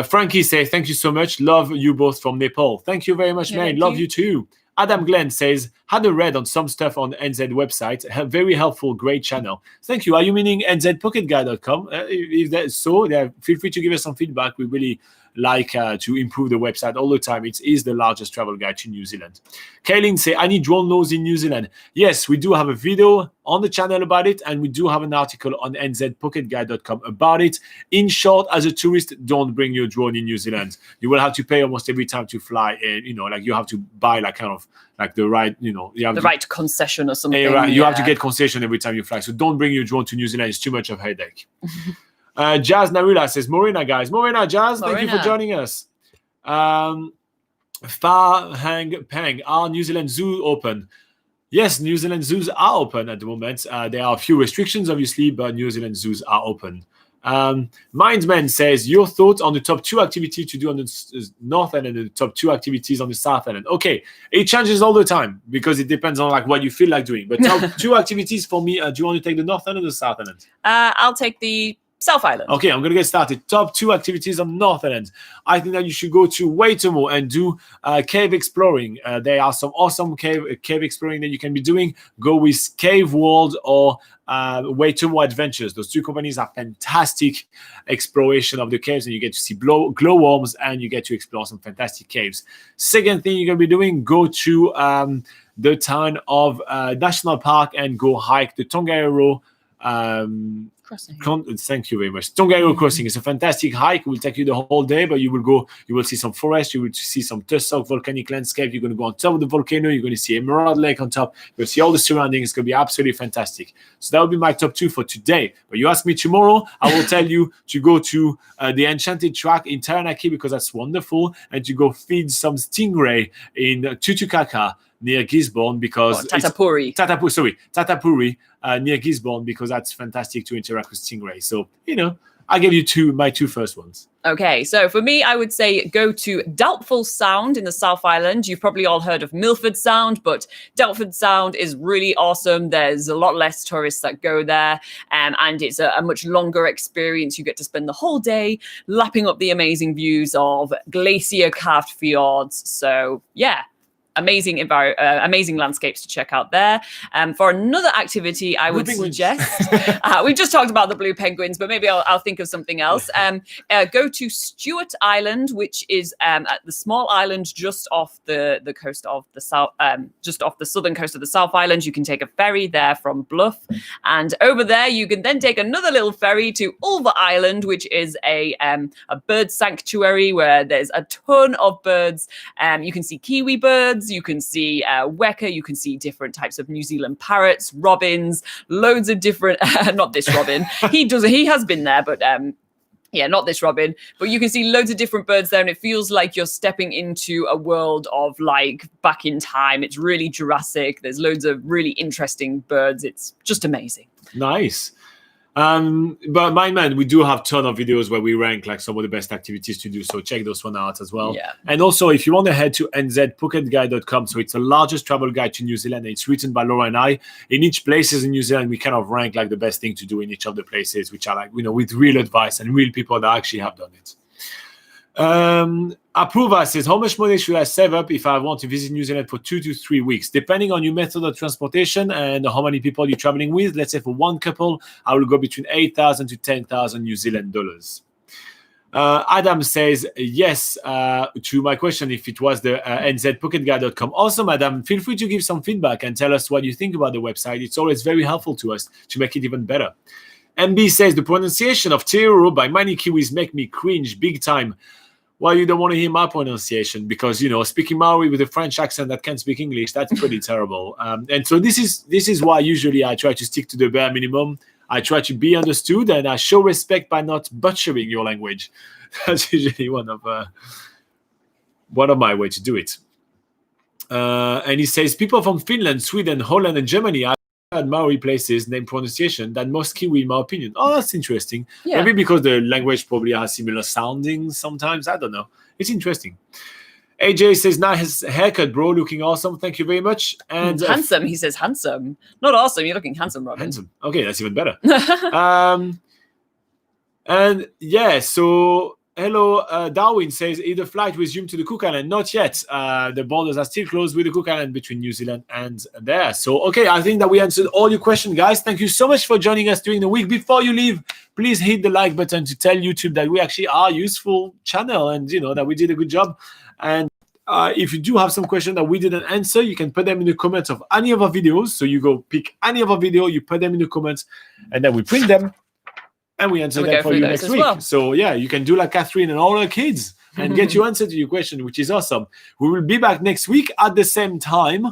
Frankie says, thank you so much. Love you both from Nepal. Thank you very much, man. Love you too. Adam Glenn says, had a read on some stuff on NZ website. Very helpful, great channel. Thank you. Are you meaning nzpocketguide.com? If that's so, feel free to give us some feedback. We really like to improve the website all the time. It is the largest travel guide to New Zealand. Kaylin say, I need drone laws in New Zealand. Yes, we do have a video on the channel about it, and we do have an article on nzpocketguide.com about it. In short, as a tourist, don't bring your drone in New Zealand. You will have to pay almost every time to fly, and you have to buy the right, you have the right concession or something. You have to get concession every time you fly. So don't bring your drone to New Zealand. It's too much of a headache. Jazz Narula says, Morena, guys. Morena, Jazz, thank you for joining us. Far Hang Peng, are New Zealand Zoo open? Yes, New Zealand zoos are open at the moment. There are a few restrictions, obviously, but New Zealand zoos are open. Mindman says, your thoughts on the top 2 activities to do on the North Island and the top 2 activities on the South Island. Okay, it changes all the time because it depends on what you feel like doing. But top 2 activities for me, do you want to take the North Island or the South Island? I'll take the South Island. Okay, I'm going to get started. Top 2 activities on North Island. I think that you should go to Waitomo and do cave exploring. There are some awesome cave exploring that you can be doing. Go with Cave World or Waitomo Adventures. Those 2 companies are fantastic exploration of the caves, and you get to see glowworms and you get to explore some fantastic caves. Second thing you're going to be doing, go to the town of National Park and go hike the Tongariro Crossing. Thank you very much. Tongariro Crossing is a fantastic hike. It will take you the whole day, but you will see some forest, you will see some tussock volcanic landscape. You're going to go on top of the volcano. You're going to see Emerald Lake on top. You'll see all the surroundings. It's going to be absolutely fantastic. So that will be my top 2 for today. But you ask me tomorrow, I will tell you to go to the Enchanted Track in Taranaki because that's wonderful, and to go feed some stingray in Tutukaka near Gisborne because Tatapuri near Gisborne because that's fantastic to interact with stingray. So I'll give you my 2 first ones. Okay, so for me, I would say go to Doubtful Sound in the South Island. You've probably all heard of Milford Sound, but Doubtful Sound is really awesome. There's a lot less tourists that go there, and it's a much longer experience. You get to spend the whole day lapping up the amazing views of glacier-carved fjords. So, yeah. Amazing landscapes to check out there. For another activity, I would suggest, we just talked about the blue penguins, but maybe I'll think of something else. Go to Stewart Island, which is at the small island just off the coast of the south, just off the southern coast of the South Island. You can take a ferry there from Bluff, and over there you can then take another little ferry to Ulva Island, which is a bird sanctuary where there's a ton of birds. You can see kiwi birds. You can see weka, you can see different types of New Zealand parrots, robins, loads of different, not this robin, he has been there, but not this robin, but you can see loads of different birds there, and it feels like you're stepping into a world of back in time. It's really Jurassic. There's loads of really interesting birds. It's just amazing. Nice. But man, we do have a ton of videos where we rank some of the best activities to do, so check those one out as well. And also, if you want to head to nzpocketguide.com, so it's the largest travel guide to New Zealand. It's written by Laura and I. In each places in New Zealand, we kind of rank the best thing to do in each of the places, which are with real advice and real people that actually have done it. Approva says, how much money should I save up if I want to visit New Zealand for 2 to 3 weeks? Depending on your method of transportation and how many people you're traveling with, let's say for one couple, I will go between 8,000 to 10,000 New Zealand dollars. Adam says, yes, to my question, if it was the nzpocketguide.com. Awesome, Adam. Feel free to give some feedback and tell us what you think about the website. It's always very helpful to us to make it even better. MB says, the pronunciation of Teoro by many Kiwis make me cringe big time. Well, you don't want to hear my pronunciation because, speaking Maori with a French accent that can't speak English, that's pretty terrible. And so this is why usually I try to stick to the bare minimum. I try to be understood, and I show respect by not butchering your language. That's usually one of my ways to do it. And he says, people from Finland, Sweden, Holland, and Germany are Maori places name pronunciation than most Kiwi, in my opinion. Oh, that's interesting. Yeah. Maybe because the language probably has similar soundings sometimes. I don't know. It's interesting. AJ says, nice haircut, bro. Looking awesome. Thank you very much. And handsome. He says handsome. Not awesome. You're looking handsome, Robin. Handsome. Okay, that's even better. And yeah, so hello, Darwin says, either flight resumed to the Cook Island? Not yet. The borders are still closed with the Cook Island between New Zealand and there. So, okay, I think that we answered all your questions, guys. Thank you so much for joining us during the week. Before you leave, please hit the like button to tell YouTube that we actually are a useful channel and, you know, that we did a good job. And if you do have some questions that we didn't answer, you can put them in the comments of any of our videos. So you go pick any of our video, you put them in the comments, and then we print them and we answer them for you next week. Well. So yeah, you can do like Catherine and all her kids and get your answer to your question, which is awesome. We will be back next week at the same time,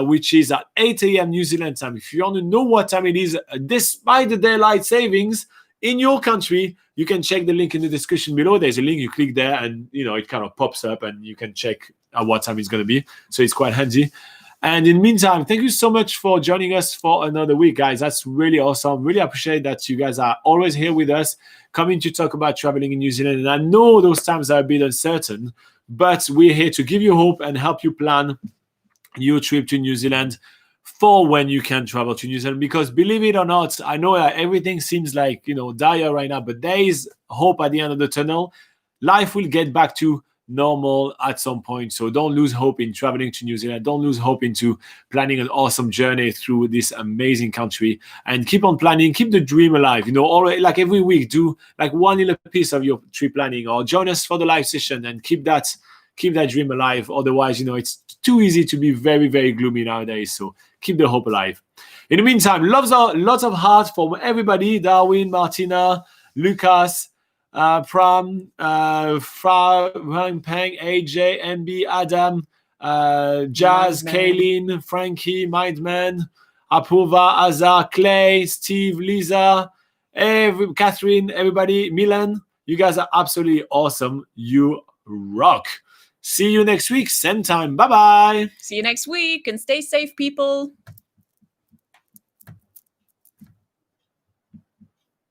which is at 8 a.m. New Zealand time. If you want to know what time it is, despite the daylight savings in your country, you can check the link in the description below. There's a link, you click there and, you know, it kind of pops up and you can check at what time it's going to be. So it's quite handy. And in the meantime, thank you so much for joining us for another week, guys. That's really awesome. Really appreciate that you guys are always here with us, coming to talk about traveling in New Zealand. And I know those times are a bit uncertain, but we're here to give you hope and help you plan your trip to New Zealand for when you can travel to New Zealand. Because believe it or not, I know everything seems like, you know, dire right now, but there is hope at the end of the tunnel. Life will get back to normal at some point. So don't lose hope in traveling to New Zealand. Don't lose hope into planning an awesome journey through this amazing country, and keep on planning, keep the dream alive. You know, already, like every week, do like one little piece of your trip planning, or join us for the live session and keep that dream alive. Otherwise, you know, it's too easy to be very, very gloomy nowadays. So keep the hope alive. In the meantime, lots of heart from everybody: Darwin, Martina, Lucas, Pram, Fra, Wang Peng, AJ, MB, Adam, Jazz, Kaylin, Frankie, Mindman, Apurva, Azar, Clay, Steve, Lisa, Catherine, everybody, Milan. You guys are absolutely awesome. You rock. See you next week, same time. Bye-bye. See you next week and stay safe, people.